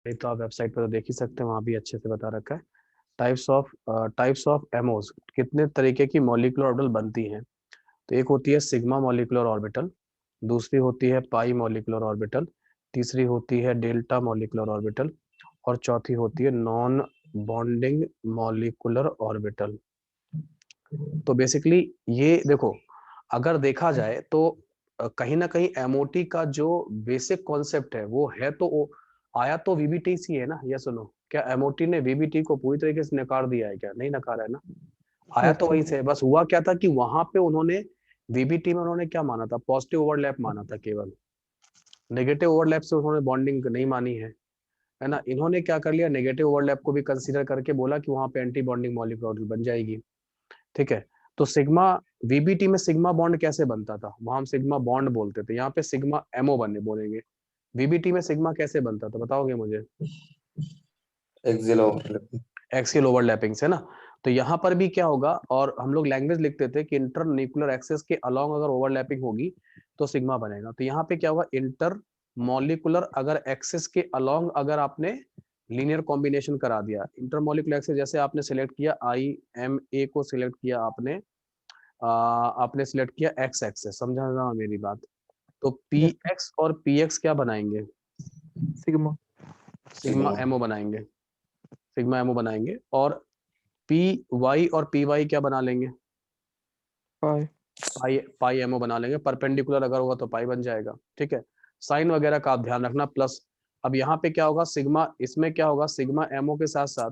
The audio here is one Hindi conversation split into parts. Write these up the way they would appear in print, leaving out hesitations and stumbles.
नहीं तो आप वेबसाइट पर तो देख ही सकते हैं, वहाँ भी अच्छे से बता रखा है। टाइप्स ऑफ एमोज, कितने तरीके की मॉलिक्यूलर ऑर्बिटल बनती हैं। तो एक होती है सिग्मा मॉलिक्यूलर ऑर्बिटल, दूसरी होती है पाई मॉलिक्यूलर ऑर्बिटल, तीसरी होती है डेल्टा मॉलिक्यूलर ऑर्बिटल, और चौथी होती है नॉन बॉन्डिंग मॉलिक्यूलर ऑर्बिटल। तो बेसिकली ये देखो, अगर देखा जाए तो कहीं ना कहीं एमओटी का जो बेसिक कॉन्सेप्ट है वो है, तो वो आया तो वीबीटी से है ना। ये सुनो, क्या एमओटी ने वीबीटी को पूरी तरीके से नकार दिया है? क्या नहीं नकारा है ना, आया तो अच्छा। वहीं से। बस हुआ क्या था कि वहां पे उन्होंने वीबीटी में उन्होंने क्या माना था, पॉजिटिव ओवरलैप माना था केवल, नेगेटिव ओवरलैप से उन्होंने बॉन्डिंग नहीं मानी है ना। इन्होंने क्या कर लिया, नेगेटिव ओवरलैप को भी कंसीडर करके बोला कि वहां पे एंटी बॉन्डिंग मॉलिक्यूल बन जाएगी। ठीक है, तो सिग्मा वीबीटी में सिग्मा बॉन्ड कैसे बनता था, वहां हम सिग्मा बॉन्ड बोलते थे, यहाँ पे सिग्मा एमओ बने बोलेंगे। वीबीटी में सिग्मा कैसे बनता था बताओगे मुझे? Axial overlapping. एक्सियल ओवरलैपिंग से ना। तो यहाँ पर भी क्या होगा, और हम लोग लैंग्वेज लिखते थे कि इंटर न्यूक्लियर एक्सेस के अलोंग अगर ओवरलैपिंग होगी तो सिग्मा बनेगा। तो यहाँ पे क्या होगा, इंटर मॉलिकुलर अगर एक्सेस के अलोंग अगर आपने लीनियर कॉम्बिनेशन करा दिया, इंटर मॉलिकुलर एक्सेस जैसे आपने सिलेक्ट किया आई एम ए को सिलेक्ट किया आपने, आपने सिलेक्ट किया एक्स एक्सेस, समझा ना मेरी बात? तो पी यस सर। एक्स और पी एक्स क्या बनाएंगे, सिग्मा। सिग्मा एमओ बनाएंगे, सिग्मा एमओ बनाएंगे। और पी वाई और पी वाई क्या बना लेंगे, पाई। पाई पाई एमओ बना लेंगे। परपेंडिकुलर अगर होगा तो पाई बन जाएगा। ठीक है, साइन वगैरह का आप ध्यान रखना प्लस। अब यहाँ पे क्या होगा, सिग्मा, इसमें क्या होगा, सिग्मा एमओ के साथ साथ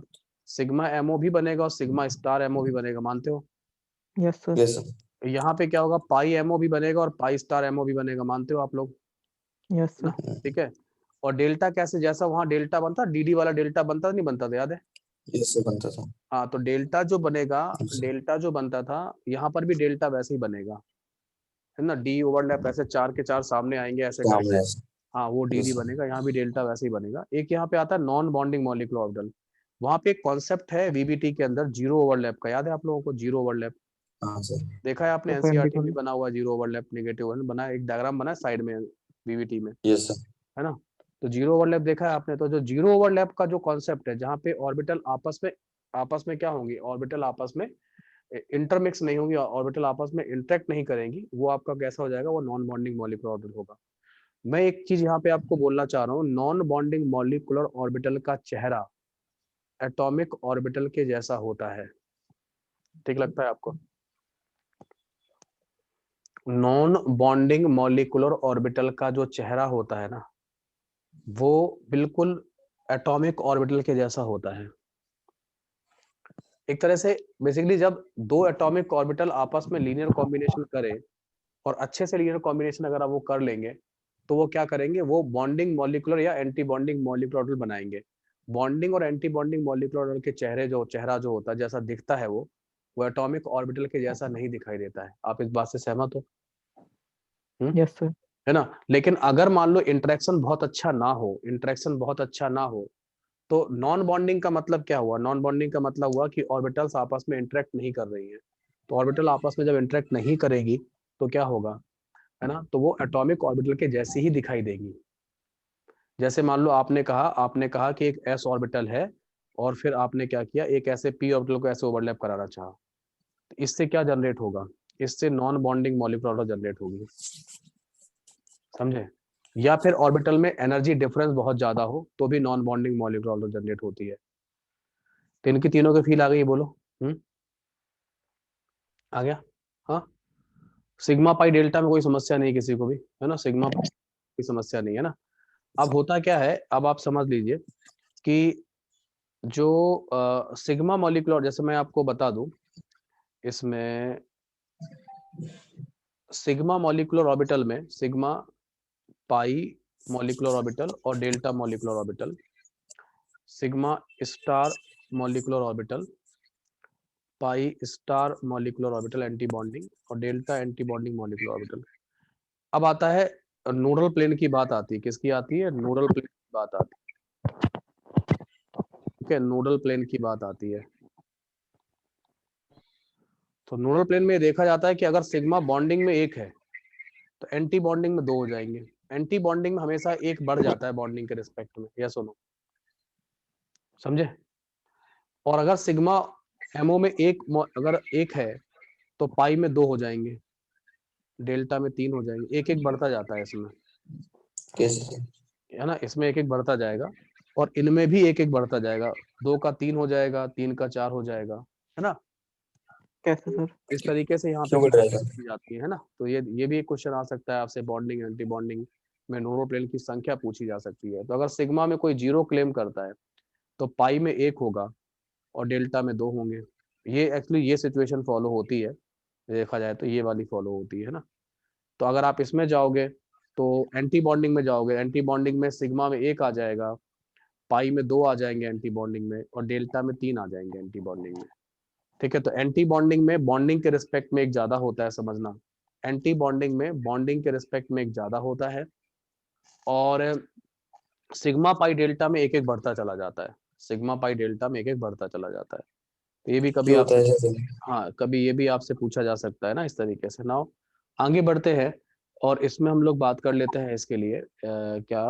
सिग्मा एमओ भी बनेगा और सिग्मा स्टार एमओ भी बनेगा, मानते हो? Yes sir. Yes sir. यहाँ पे क्या होगा, पाई एमओ भी बनेगा और पाई स्टार एमओ भी बनेगा, मानते हो आप लोग? यस ना, सर। ठीक है। और डेल्टा कैसे, जैसा वहां डेल्टा बनता, डीडी वाला डेल्टा बनता नहीं बनता था, याद है? यस सर बनता था। हाँ, तो डेल्टा जो बनेगा, अच्छा। डेल्टा जो बनता था, यहाँ पर भी डेल्टा वैसे ही बनेगा, है ना। डी ओवरलैप ऐसे चार के चार सामने आएंगे ऐसे करके। सामने। हाँ, वो डी डी यस सर। बनेगा, यहाँ भी डेल्टा वैसे ही बनेगा। एक यहाँ पे आता है नॉन बॉन्डिंग मॉलिक्यूलर ऑर्बिटल, वहां पे एक कॉन्सेप्ट है वीबीटी के अंदर जीरो ओवरलैप का, याद है आप लोगों को जीरो ओवरलैप? हाँ सर। देखा है आपने, एनसीईआरटी में भी परपेंडिकुलर। बना हुआ जीरो ओवरलैप, नेगेटिव बना, एक डायग्राम बना है साइड में वीबीटी में, यस सर। है ना। तो जीरो ओवरलैप देखा है आपने? तो जो जीरो ओवरलैप का जो कॉन्सेप्ट है, जहाँ पे ऑर्बिटल आपस में क्या होंगी, ऑर्बिटल आपस में इंटरमिक्स नहीं होंगी, ऑर्बिटल आपस में इंटरेक्ट नहीं करेंगी, वो आपका कैसा हो जाएगा, वो नॉन बॉन्डिंग मॉलिक्यूलर ऑर्बिटल होगा। मैं एक चीज यहाँ पे आपको बोलना चाह रहा हूँ, नॉन बॉन्डिंग मॉलिक्यूलर ऑर्बिटल का चेहरा एटॉमिक ऑर्बिटल के जैसा होता है। ठीक लगता है आपको? नॉन बॉन्डिंग मॉलिक्यूलर ऑर्बिटल का जो चेहरा होता है ना, वो बिल्कुल एटॉमिक ऑर्बिटल के जैसा होता है। एक तरह से बेसिकली जब दो एटॉमिक ऑर्बिटल आपस में लीनियर कॉम्बिनेशन करे, और अच्छे से लीनियर कॉम्बिनेशन अगर आप वो कर लेंगे, तो वो क्या करेंगे, वो बॉन्डिंग मॉलिक्यूलर या एंटी बॉन्डिंग मॉलिक्यूलर ऑर्बिटल बनाएंगे। बॉन्डिंग और एंटी बॉन्डिंग मॉलिक्यूलर ऑर्बिटल के चेहरा जो होता है, जैसा दिखता है वो एटॉमिक ऑर्बिटल के जैसा नहीं दिखाई देता है। आप इस बात से सहमत हो? Yes sir. है ना। लेकिन अगर मान लो इंटरेक्शन बहुत अच्छा ना हो, इंटरेक्शन बहुत अच्छा ना हो, तो नॉन बॉन्डिंग का मतलब क्या हुआ, नॉन बॉन्डिंग का मतलब हुआ कि ऑर्बिटल्स आपस में इंटरेक्ट नहीं कर रही हैं। तो ऑर्बिटल आपस में जब इंटरेक्ट नहीं करेगी तो क्या होगा, है ना, तो वो एटॉमिक ऑर्बिटल के जैसी ही दिखाई देगी। जैसे मान लो आपने कहा कि एक एस ऑर्बिटल है, और फिर आपने क्या किया, एक ऐसे पी ऑर्बिटल को ऐसे ओवरलैप कराना चाहा, तो इससे क्या जनरेट होगा, इससे non bonding molecular orbital generate होगी, समझे? या फिर ऑर्बिटल में एनर्जी डिफरेंस बहुत ज्यादा हो तो भी non bonding molecular orbital generate होती है। तो इनकी तीनों के फील आ गई, बोलो। आ गया? हाँ, सिग्मा पाई डेल्टा में कोई समस्या नहीं किसी को भी, है ना, सिग्मा पाई कोई समस्या नहीं है ना। अब होता क्या है, अब आप समझ लीजिए कि जो सिग्मा मॉलिक्यूलर, जैसे मैं आपको बता दूं, इसमें सिग्मा मॉलिक्यूलर ऑर्बिटल में सिग्मा पाई मॉलिक्यूलर ऑर्बिटल और delta molecular orbital, sigma star molecular orbital, pi star molecular orbital anti bonding, और delta anti bonding molecular orbital. अब आता है नोडल प्लेन की बात आती है, किसकी आती है, नोडल प्लेन की बात आती है। ठीक है, नोडल प्लेन की बात आती है। तो नोडल प्लेन में देखा जाता है कि अगर सिग्मा बॉन्डिंग में एक है तो एंटी बॉन्डिंग में दो हो जाएंगे। एंटी बॉन्डिंग में हमेशा एक बढ़ जाता है बॉन्डिंग के रिस्पेक्ट में, या सुनो, समझे? और अगर सिग्मा एमओ में अगर एक है तो पाई में 2 हो जाएंगे, डेल्टा में 3 हो जाएंगे, एक एक बढ़ता जाता है इसमें, कैसे? है ना? इसमें एक एक बढ़ता जाएगा और इनमें भी एक एक बढ़ता जाएगा, 2 का 3 हो जाएगा, 3 का 4 हो जाएगा, है ना? कैसे सर? इस तरीके से यहाँ पे क्यों बढ़ संख्या रहेगा? पूछी जाती है ना? तो ये भी एक क्वेश्चन आ सकता है आपसे, बॉन्डिंग एंटी बॉन्डिंग में नोरोप्लेन की संख्या पूछी जा सकती है। तो अगर सिग्मा में कोई 0 क्लेम करता है तो पाई में 1 होगा और डेल्टा में 2 होंगे। ये एक्चुअली ये सिचुएशन फॉलो होती है, देखा जाए तो ये वाली फॉलो होती है ना? तो अगर आप इसमें जाओगे तो एंटी बॉन्डिंग में जाओगे, एंटी बॉन्डिंग में सिग्मा में 1 आ जाएगा, पाई में 2 आ जाएंगे एंटी बॉन्डिंग में, और डेल्टा में 3 आ जाएंगे एंटी बॉन्डिंग में। ठीक है, तो एंटी बॉन्डिंग में बॉन्डिंग के रिस्पेक्ट में एक ज्यादा होता है, समझना। एंटी बॉन्डिंग में बॉन्डिंग के रिस्पेक्ट में एक ज्यादा होता है, और सिग्मा पाई डेल्टा में एक एक बढ़ता चला जाता है, सिग्मा पाई डेल्टा में एक एक बढ़ता चला जाता है। तो ये भी कभी क्यों होता आपसे, है जैसे? हाँ कभी ये भी आपसे पूछा जा सकता है ना, इस तरीके से। नाउ आगे बढ़ते हैं और इसमें हम लोग बात कर लेते हैं इसके लिए क्या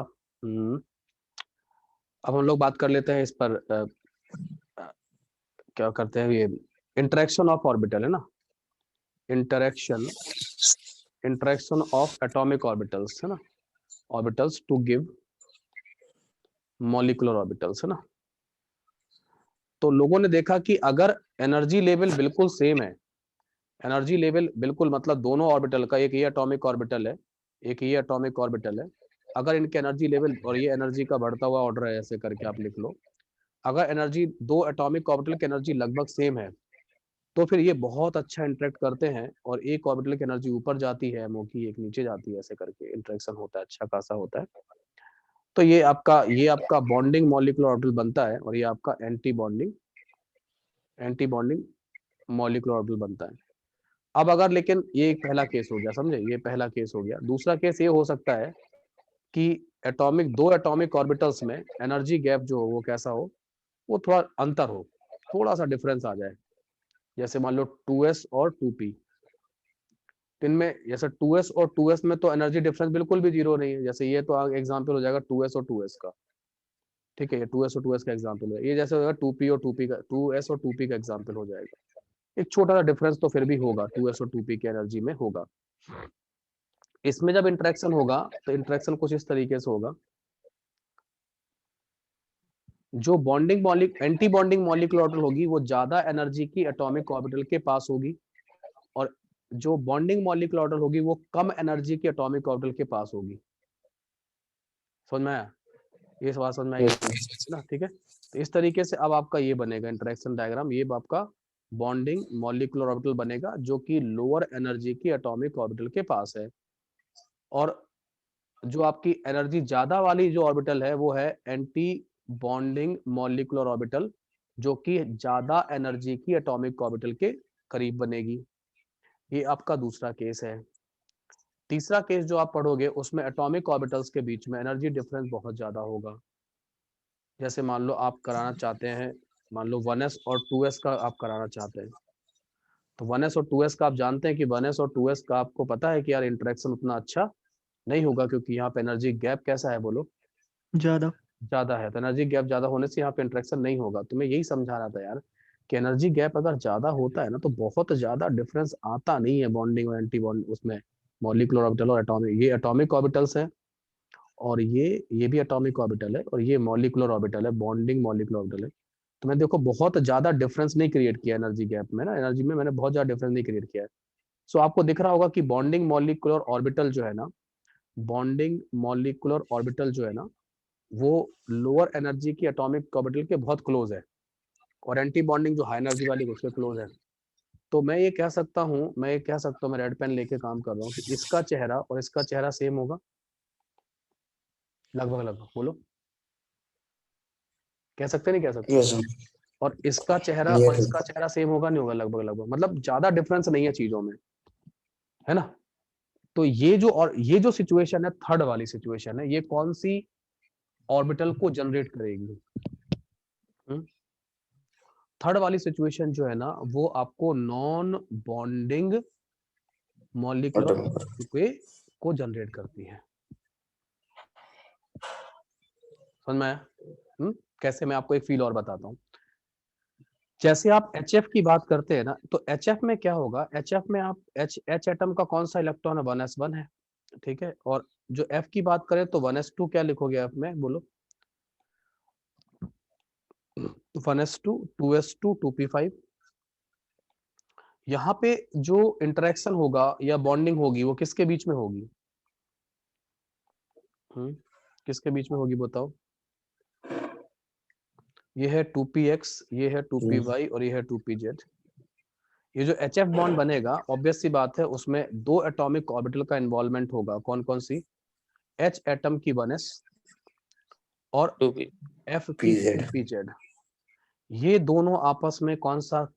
अब हम लोग बात कर लेते हैं इस पर क्या करते हैं, ये इंटरेक्शन ऑफ ऑर्बिटल है ना, इंटरेक्शन ऑफ एटॉमिक ऑर्बिटल्स है ना, orbitals to give molecular orbitals है ना। तो लोगों ने देखा कि अगर एनर्जी लेवल बिल्कुल सेम है, एनर्जी लेवल बिल्कुल मतलब दोनों ऑर्बिटल का, एक ये एटॉमिक ऑर्बिटल है, एक ये एटॉमिक ऑर्बिटल है, अगर इनके एनर्जी लेवल, और ये एनर्जी का बढ़ता हुआ ऑर्डर है ऐसे करके आप लिख लो, अगर एनर्जी दो एटॉमिक ऑर्बिटल की एनर्जी लगभग सेम है तो फिर ये बहुत अच्छा इंटरेक्ट करते हैं, और एक ऑर्बिटल की एनर्जी ऊपर जाती है एमओ की, एक नीचे जाती है, ऐसे करके इंटरेक्शन होता है, अच्छा खासा होता है। तो ये आपका बॉन्डिंग मॉलिक्यूलर ऑर्बिटल बनता है, और ये आपका एंटी बॉन्डिंग मॉलिक्यूलर ऑर्बिटल बनता है। अब अगर, लेकिन ये एक पहला केस हो गया, समझे, ये पहला केस हो गया। दूसरा केस ये हो सकता है कि दो एटॉमिक ऑर्बिटल्स में एनर्जी गैप जो हो वो कैसा हो, वो थोड़ा अंतर हो, थोड़ा सा डिफरेंस आ जाए। जैसे मान लो 2s और 2p, इनमें जैसे 2s और 2s में तो एनर्जी डिफरेंस बिल्कुल भी 0 नहीं है। जैसे ये तो एग्जांपल हो जाएगा 2s और 2s का, ठीक है, ये 2s और 2s का एग्जांपल है। ये जैसे हो जाएगा 2p और 2p का, 2s और 2p का एग्जांपल हो जाएगा। एक छोटा सा डिफरेंस तो फिर भी होगा, 2s और 2p की एनर्जी में होगा। इसमें जब इंटरेक्शन होगा तो इंटरेक्शन कुछ इस तरीके से होगा, जो एंटी बॉन्डिंग मॉलिक्यूलर ऑर्बिटल होगी वो ज्यादा एनर्जी की एटॉमिक ऑर्बिटल के पास होगी, और जो बॉन्डिंग मॉलिक्यूलर ऑर्बिटल होगी वो कम एनर्जी की एटॉमिक ऑर्बिटल के पास होगी। समझ में आया? ये सवाल समझ में आई ना? ठीक है, तो इस तरीके से अब आपका ये बनेगा इंटरेक्शन डायग्राम, ये आपका बॉन्डिंग मॉलिक्यूलर ऑर्बिटल बनेगा जो कि लोअर एनर्जी की एटॉमिक ऑर्बिटल के पास है, और जो आपकी एनर्जी ज्यादा वाली जो ऑर्बिटल है वो है एंटी बॉन्डिंग मॉलिक्यूलर ऑर्बिटल, जो कि ज्यादा एनर्जी की एटॉमिक ऑर्बिटल के करीब बनेगी। ये आपका दूसरा केस है। तीसरा केस जो आप पढ़ोगे उसमें एटॉमिक ऑर्बिटल्स के बीच में एनर्जी डिफरेंस बहुत ज्यादा होगा। जैसे मान लो आप कराना चाहते हैं, मान लो 1s और 2s का आप कराना चाहते हैं, तो 1s और 2s का आप जानते हैं कि 1s और 2s का आपको पता है कि यार इंटरेक्शन उतना अच्छा नहीं होगा, क्योंकि यहाँ पे एनर्जी गैप कैसा है, बोलो, ज्यादा है। तो एनर्जी गैप ज्यादा होने से यहाँ पे इंटरेक्शन नहीं होगा। तो मैं यही समझा रहा था यार कि एनर्जी गैप अगर ज्यादा होता है ना तो बहुत ज्यादा डिफरेंस आता नहीं है बॉन्डिंग और एंटी बॉन्ड उसमें, मॉलिक्यूलर ऑर्बिटल और एटॉमिक। ये एटॉमिक ऑर्बिटल्स है, और ये भी एटॉमिक ऑर्बिटल है, और ये मॉलिक्यूलर ऑर्बिटल है, बॉन्डिंग मॉलिक्यूलर ऑर्बिटल है। तो मैं देखो बहुत ज्यादा डिफरेंस नहीं क्रिएट किया एनर्जी गैप में ना, एनर्जी में मैंने बहुत ज्यादा डिफरेंस नहीं क्रिएट किया है। सो आपको दिख रहा होगा कि बॉन्डिंग मॉलिक्यूलर ऑर्बिटल जो है ना, बॉन्डिंग मॉलिक्यूलर ऑर्बिटल जो है ना, वो लोअर एनर्जी की एटॉमिक ऑर्बिटल के बहुत क्लोज है, और एंटी बॉन्डिंग जो हाई एनर्जी वाली उसके क्लोज है। तो मैं ये कह सकता हूँ, मैं रेड पेन लेके काम कर रहा हूँ कि इसका चेहरा और इसका चेहरा सेम होगा, लगभग लगभग, बोलो, कह सकते नहीं कह सकते? यस और इसका चेहरा और नियर। इसका चेहरा सेम होगा नहीं होगा, लगभग लगभग, मतलब ज्यादा डिफरेंस नहीं है चीजों में, है ना? तो ये जो सिचुएशन है, थर्ड वाली सिचुएशन है, ये कौन सी ऑर्बिटल को जनरेट करेगी? थर्ड वाली सिचुएशन जो है ना, वो आपको नॉन बॉन्डिंग मॉलिक्यूलर ऑर्बिटल को जनरेट करती है। समझ में आया? कैसे, मैं आपको एक फील और बताता हूँ। जैसे आप HF की बात करते हैं ना, तो HF में क्या होगा, HF में आप H एटम का कौन सा इलेक्ट्रॉन है, 1s1 है, ठीक है। और जो F की बात करें तो 1s2 क्या लिखोगे F में, बोलो। 1s2, 2s2, 2p5। यहाँ पे जो इंटरेक्शन होगा या बॉन्डिंग होगी वो किसके बीच में होगी, किसके बीच में होगी बताओ। ये है 2px, ये है 2py और ये है 2pz। ये जो HF बॉन्ड बनेगा, ऑब्वियस सी बात है, उसमें 2 एटॉमिक ऑर्बिटल का इन्वॉल्वमेंट होगा। कौन कौन सी, H एटम की 1s और 2p F की PZ 2pz। ये दोनों आपस में कौन सा,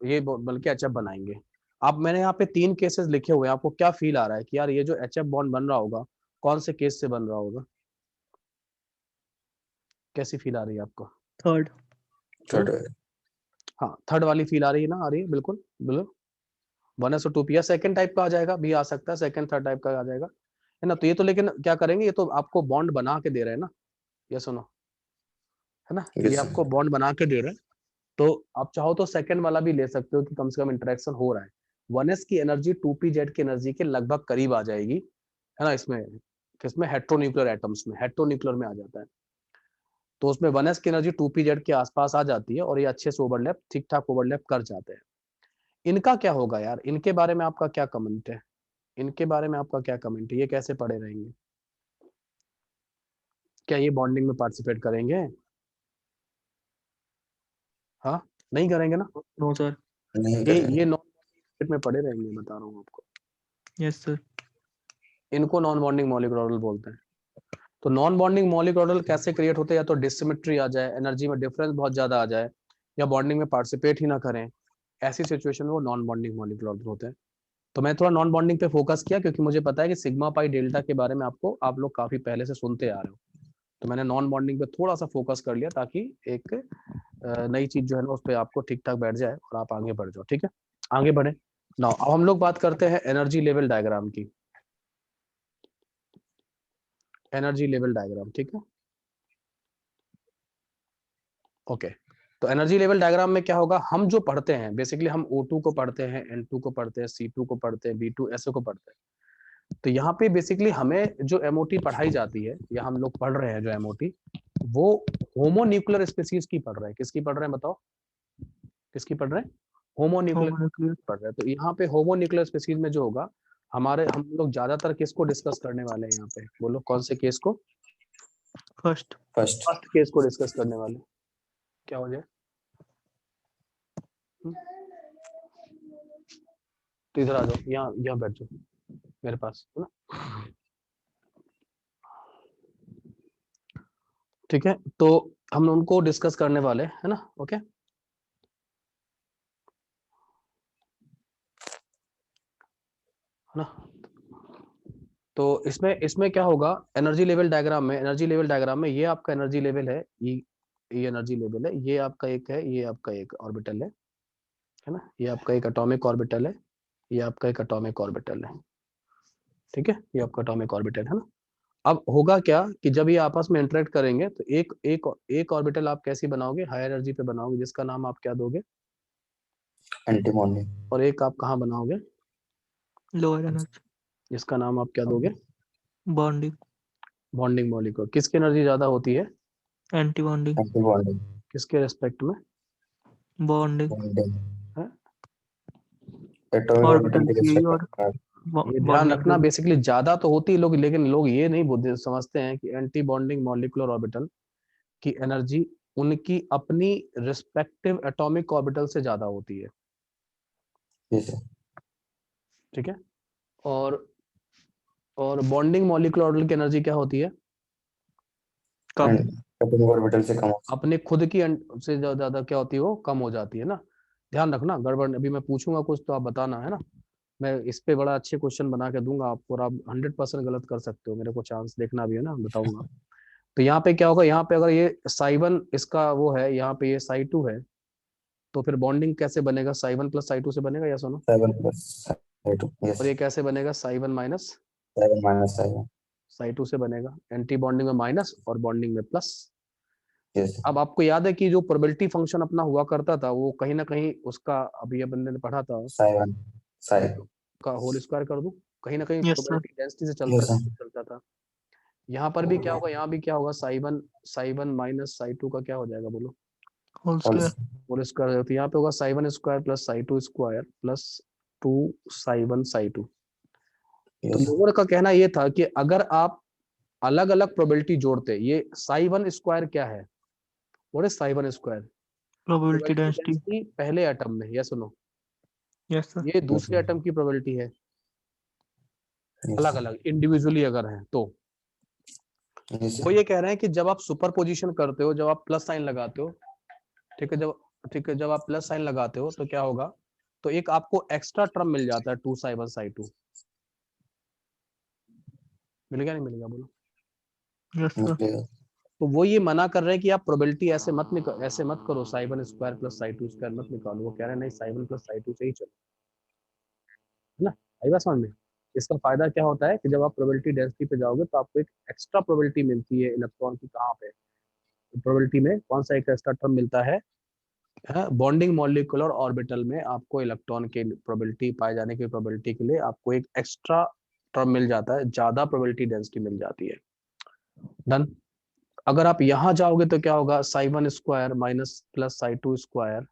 ये बल्कि HF बनाएंगे। अब मैंने यहाँ पे 3 केसेस लिखे हुए हैं, आपको क्या फील आ रहा है कि यार ये जो HF बॉन्ड बन रहा होगा कौन से केस से बन रहा होगा, कैसी फील आ रही है आपको। थर्ड। थर्ड हाँ, थर्ड वाली फील आ रही है ना, आ रही है, बिल्कुल बिल्कुल। 1s और 2p, या सेकंड टाइप का आ जाएगा भी, आ सकता है सेकंड थर्ड टाइप का आ जाएगा, है ना। तो ये तो लेकिन क्या करेंगे, ये तो आपको बॉन्ड बना के दे रहे हैं ना, ये सुनो, है ना, ये Yes, sir. आपको बॉन्ड बना के दे रहे हैं। तो आप चाहो तो सेकंड वाला भी ले सकते हो कि कम से कम इंटरेक्शन हो रहा है। 1s की एनर्जी 2pz की एनर्जी के लगभग करीब आ जाएगी, है ना। इसमें किसमें, हेट्रोन्यूक्लियर एटम्स में, हेट्रोन्यूक्लियर में आ जाता है। तो उसमें 1s की एनर्जी 2pz के आसपास आ जाती है और ये अच्छे से ओवरलैप, ठीक ठाक ओवरलैप कर जाते हैं। इनका क्या होगा यार, इनके बारे में आपका क्या कमेंट है, इनके बारे में आपका क्या कमेंट है, ये कैसे पड़े रहेंगे, क्या ये बॉन्डिंग में पार्टिसिपेट करेंगे, हाँ नहीं करेंगे ना, नो सर। नहीं ये करेंगे। नॉन में पड़े रहेंगे, बता रहा हूँ आपको। Yes sir. इनको नॉन बॉन्डिंग मॉलिक्यूलर ऑर्बिटल बोलते हैं। तो नॉन बॉन्डिंग मॉलिक्यूलर ऑर्बिटल कैसे क्रिएट होते हैं, या तो डिसिमेट्री आ जाए, एनर्जी में डिफरेंस बहुत ज्यादा आ जाए, या बॉन्डिंग में पार्टिसिपेट ही ना करें, ऐसी सिचुएशन में वो नॉन बॉन्डिंग मॉलिक्यूलर ऑर्बिटल होते हैं। तो मैं थोड़ा नॉन बॉन्डिंग पे फोकस किया क्योंकि मुझे पता है कि सिग्मा पाई डेल्टा के बारे में आपको, आप लोग काफी पहले से सुनते आ रहे हो। तो मैंने नॉन बॉन्डिंग पे थोड़ा सा फोकस कर लिया ताकि एक नई चीज जो है ना उस पर आपको ठीक ठाक बैठ जाए और आप आगे बढ़ जाओ, ठीक है। आगे बढ़े ना, अब हम लोग बात करते हैं एनर्जी लेवल डायग्राम की। एनर्जी लेवल डायग्राम, ठीक है, ओके। तो एनर्जी लेवल डायग्राम में क्या होगा, हम जो पढ़ते हैं बेसिकली, हम O2 को पढ़ते हैं, N2 को पढ़ते हैं, C2 को पढ़ते हैं, B2 ऐसे को पढ़ते हैं। तो यहाँ पे बेसिकली हमें जो MOT पढ़ाई जाती है, या हम लोग पढ़ रहे हैं जो MOT, वो होमोन्यूक्लियर स्पीसीज की पढ़ रहे हैं। किसकी पढ़ रहे हैं बताओ, किसकी पढ़ रहे हैं, होमोन्यूक्लियर होमोन्यूक्लियर। पढ़ रहे हैं। तो यहाँ पे होमोन्यूक्लियर स्पीसीज में जो होगा, हमारे, हम लोग ज्यादातर किसको डिस्कस करने वाले हैं यहाँ पे, बोलो कौन से केस को, फर्स्ट। फर्स्ट फर्स्ट केस को डिस्कस करने वाले। क्या हो जाए, तो इधर आ जाओ, यहाँ बैठ जाओ मेरे पास, है ना, ठीक है। तो हम उनको डिस्कस करने वाले, है ना, ओके। है ना, तो इसमें इसमें क्या होगा, एनर्जी लेवल डायग्राम में, एनर्जी लेवल डायग्राम में ये आपका एनर्जी लेवल है, ये एनर्जी लेवल है, ये आपका एक है, ये आपका एक ऑर्बिटल है ना, ये आपका एक एटॉमिक ऑर्बिटल है, ये आपका एक एटॉमिक ऑर्बिटल है, ठीक है, ये आपका एटॉमिक ऑर्बिटल है ना। अब होगा क्या कि जब ये आपस में इंटरेक्ट करेंगे तो एक एक एक ऑर्बिटल आप कैसी बनाओगे, हाई एनर्जी पे बनाओगे, जिसका नाम आप क्या दोगे, एंटीमोनी और एक आप कहाँ बनाओगे, लोअर एनर्जी। जिसका नाम आप क्या दोगे, बॉन्डिंग। Bonding molecule. किसकी एनर्जी ज्यादा होती है, एंटी बॉन्डिंग। एंटीबॉन्डिंग किसके रेस्पेक्ट में, बॉन्डिंग। बॉन्डिंग है? एटॉमिक ऑर्बिटल ऑर्बिटल के की रिस्पेक्ट और में ये ध्यान बॉन्डिंग रखना, बेसिकली ज्यादा तो होती है लोग, लेकिन लोग ये नहीं समझते हैं कि एंटी बॉन्डिंग मॉलिक्यूलर ऑर्बिटल की एनर्जी उनकी अपनी रिस्पेक्टिव एटॉमिक ऑर्बिटल से ज्यादा होती है, यस सर ठीक है। और बॉन्डिंग मॉलिक्यूलर ऑर्बिटल की एनर्जी क्या होती है, कम। एटॉमिक ऑर्बिटल से कम अपने खुद की से ज्यादा क्या होती है, वो कम हो जाती है ना। ध्यान रखना, गड़बड़, अभी मैं पूछूंगा कुछ तो आप बताना, है ना। मैं इस पे बड़ा अच्छे क्वेश्चन बना के दूंगा आपको, और आप 100% गलत कर सकते हो, मेरे को चांस देखना भी है ना, बताऊंगा। तो यहाँ पे क्या होगा, यहाँ पे अगर ये साई1 इसका वो है, यहाँ पे ये साई2 है, तो फिर बॉन्डिंग कैसे बनेगा, साई1 प्लस साई2 से बनेगा, या सुनो। 7+2 और यस ये कैसे बनेगा, साई1 माइनस 7 - 7 साई2 से बनेगा, एंटी बॉन्डिंग में माइनस और बॉन्डिंग में प्लस। यस अब आपको याद है कि जो प्रोबेबिलिटी फंक्शन अपना हुआ करता था वो कहीं ना कहीं उसका, अभी ये बंदे ने पढ़ा था, साई 1 साई का होल स्क्वायर कर दूं, कहीं ना कहीं Yes, sir. प्रोबेबिलिटी डेंसिटी से यस सर चलता था। यहाँ पर भी क्या होगा, यहाँ भी क्या होगा, psi one minus psi two का क्या हो जाएगा बोलो, Whole whole square. Whole square. तो यहाँ पे होगा psi one square plus psi two square plus 2 psi one psi two. तो यस लोगों का कहना ये था कि अगर आप अलग अलग प्रोबेबिलिटी जोड़ते, ये साई वन स्क्वायर क्या है, what is Sai one square, Probability probability density. Density पहले एटम में, यस सुनो, Yes, sir. ये दूसरे एटम की प्रोबेबिलिटी है, अलग यस अलग इंडिविजुअली अगर है तो। यस वो ये कह रहे हैं कि जब आप सुपर पोजिशन करते हो, जब आप प्लस साइन लगाते हो, ठीक है, जब आप प्लस साइन लगाते हो तो क्या होगा, तो एक आपको एक्स्ट्रा टर्म मिल जाता है 2 साई वन साई टू। मिलेगा नहीं मिलेगा बोलो। Yes, sir. तो वो ये मना कर रहे हैं कि आप प्रोबेबिलिटी ऐसे मत करो, Sai one square plus psi two square मत निकालो। वो कह रहे हैं नहीं, psi one plus psi to से ही चलो, है ना। आई बात समझ में। इसका फायदा क्या होता है कि जब आप प्रोबेबिलिटी डेंसिटी पे जाओगे तो आपको एक एक्स्ट्रा प्रोबेबिलिटी मिलती है इलेक्ट्रॉन की, कहाँ पे, प्रोबेबिलिटी में कौन सा एक एक्स्ट्रा टर्म मिलता है, बॉन्डिंग मॉलिक्यूलर ऑर्बिटल में आपको इलेक्ट्रॉन के प्रोबेबिलिटी पाए जाने की प्रोबेबिलिटी के लिए आपको एक एक्स्ट्रा टर्म मिल जाता है, ज्यादा प्रोबेबिलिटी डेंसिटी मिल जाती है। डन। अगर आप यहां जाओगे तो क्या होगा, psi one square minus plus psi two square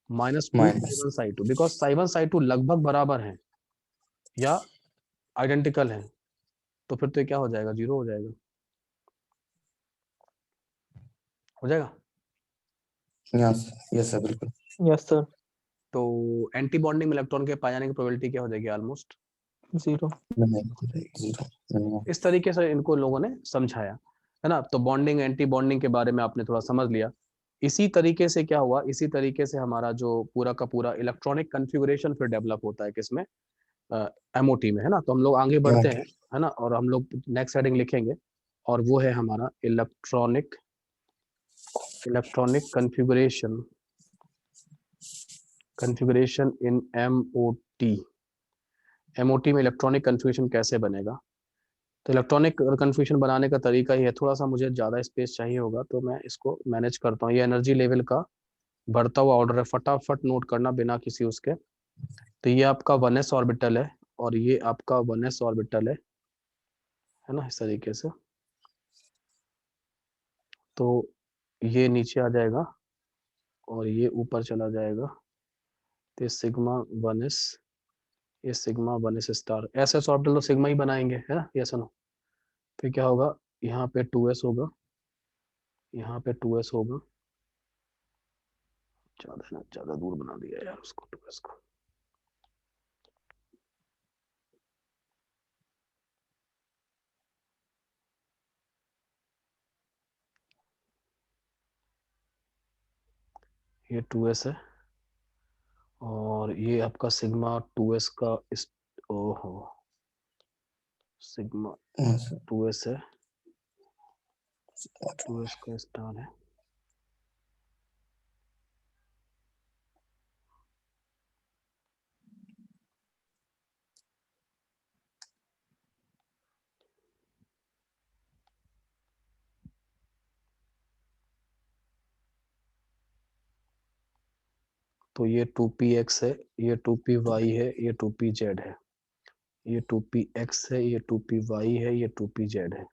minus 2 Sai minus one psi to, because Sai one psi to लगभग बराबर है या आइडेंटिकल है, तो फिर तो क्या हो जाएगा, जीरो हो जाएगा, हो जाएगा। यस यस सर बिल्कुल Yes, sir. तो एंटी बॉन्डिंग इलेक्ट्रॉन के पाए जाने की प्रोबेबिलिटी क्या हो जाएगी, ऑलमोस्ट Zero. जीरो इस तरीके से इनको लोगों ने समझाया, है ना। तो बॉन्डिंग एंटी बॉन्डिंग के बारे में आपने थोड़ा समझ लिया। इसी तरीके से क्या हुआ, इसी तरीके से हमारा जो पूरा का पूरा इलेक्ट्रॉनिक कन्फिगुरेशन फिर डेवलप होता है किसमें, एमओटी में, है ना। तो हम लोग आगे बढ़ते हैं, है ना, और हम लोग नेक्स्ट हेडिंग लिखेंगे और वो है हमारा इलेक्ट्रॉनिक कन्फिगुरेशन इन एमओटी। एमओटी में इलेक्ट्रॉनिक कन्फिगुरेशन कैसे बनेगा। तो इलेक्ट्रॉनिक कन्फ्यूजन बनाने का तरीका ही है, थोड़ा सा मुझे ज़्यादा स्पेस चाहिए होगा तो मैं इसको मैनेज करता हूँ। ये एनर्जी लेवल का बढ़ता हुआ ऑर्डर है, फटाफट नोट करना बिना किसी उसके। तो ये आपका 1s ऑर्बिटल है और ये आपका 1s ऑर्बिटल है ना, इस तरीके से। तो ये नीचे आ जाएगा और ये ऊपर चला जाएगा, तो सिग्मा 1s, ये sigma 1s star. S orbital तो सिग्मा ही बनाएंगे, है ना, ये सुनो। फिर क्या होगा, यहाँ पे 2s होगा, यहाँ पे 2s होगा, ज्यादा दूर बना दिया यार उसको, 2s को। ये 2s है और ये आपका सिग्मा 2s का ओहो, सिग्मा 2s है, 2s का स्टार है। तो ये 2px है, ये 2py है, ये 2pz है, ये 2px है, ये 2py है, ये 2pz है।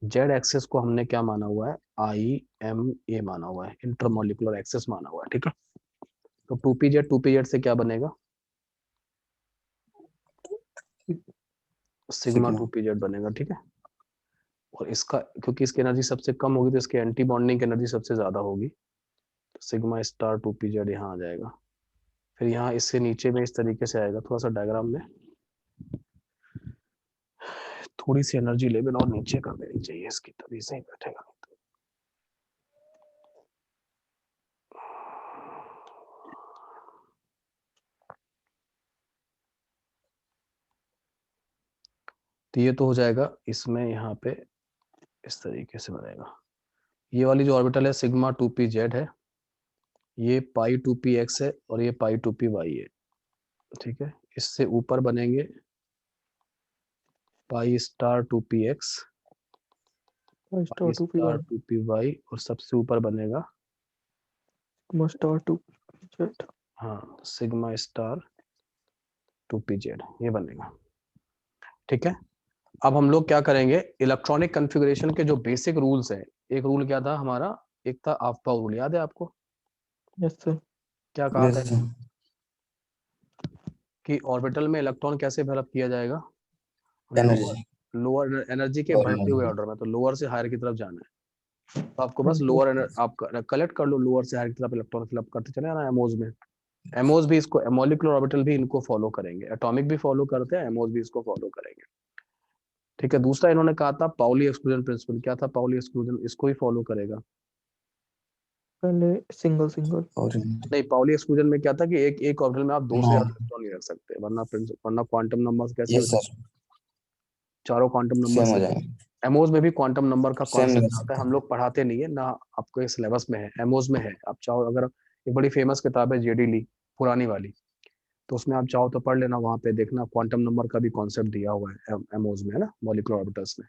जेड एक्सेस को हमने क्या माना हुआ है, IMA माना हुआ है, इंटरमोलिकुलर एक्सेस माना हुआ है, ठीक है। तो 2pz से क्या बनेगा, सिग्मा 2pz बनेगा, ठीक है। और इसका, क्योंकि इसकी एनर्जी सबसे कम होगी तो इसके एंटी बॉन्डिंग की एनर्जी सबसे ज्यादा होगी, तो सिग्मा स्टार 2pz यहाँ आ जाएगा। फिर यहाँ इससे नीचे में इस तरीके से आएगा, थोड़ा सा डायग्राम में थोड़ी सी एनर्जी लेवल और नीचे कर देनी चाहिए इसकी, तभी सही बैठेगा। तो ये तो हो जाएगा, इसमें यहाँ पे इस तरीके से बनेगा। ये वाली जो ऑर्बिटल है सिग्मा 2pz है, ये पाई 2px है और ये पाई 2py है, ठीक है। इससे ऊपर बनेंगे पाई star 2px pi star 2 p star y 2py और सबसे ऊपर बनेगा sigma star 2 z हाँ सिग्मा स्टार 2pz, ये बनेगा। ठीक है, अब हम लोग क्या करेंगे, इलेक्ट्रॉनिक कॉन्फ़िगरेशन के जो बेसिक रूल्स हैं, एक रूल क्या था हमारा, एक था ऑफ-बाउ रूल, याद है आपको? yes sir क्या कहा Yes, था sir. कि ऑर्बिटल में इलेक्ट्रॉन कैसे डेवलप किया जाएगा, Energy. लोअर एनर्जी के Lower बढ़ते हुए energy. ऑर्डर में, तो लोअर से हायर की तरफ जाना है, तो आपको बस yes sir लोअर आप कलेक्ट कर लो, लोअर से हायर की तरफ इलेक्ट्रॉन फिलअप करते चले आना एमओज में। एमओज भी इसको, मॉलिक्यूलर ऑर्बिटल भी इनको फॉलो करेंगे, एटॉमिक भी फॉलो करते हैं, एमओज भी इसको फॉलो करेंगे। ठीक है, दूसरा इन्होंने कहा था पाउली एक्सक्लूजन प्रिंसिपल, क्या था पाउली एक्सक्लूजन, इसको ही फॉलो करेगा। पहले सिंगल सिंगल और नहीं, पाउली एक्सक्लूजन में क्या था कि एक ऑर्बिटल में आप दो से No. ज्यादा इलेक्ट्रॉन नहीं रख सकते, वरना क्वांटम नंबर कैसे हो Yes, sir. चारों क्वांटम नंबर Same हो से। जाएगा. एमओज में भी क्वांटम नंबर का Same नहीं कॉन्सेप्ट हो आता है, सकता. हम लोग पढ़ाते नहीं है ना, आपको सिलेबस में है, एमओज में है। आप चाहो, अगर एक बड़ी फेमस किताब है जेडी ली पुरानी वाली, तो उसमें आप चाहो तो पढ़ लेना, वहां पे देखना क्वांटम नंबर का भी कॉन्सेप्ट दिया हुआ है एमओज में, है ना, मॉलिक्यूलर ऑर्बिटल्स में।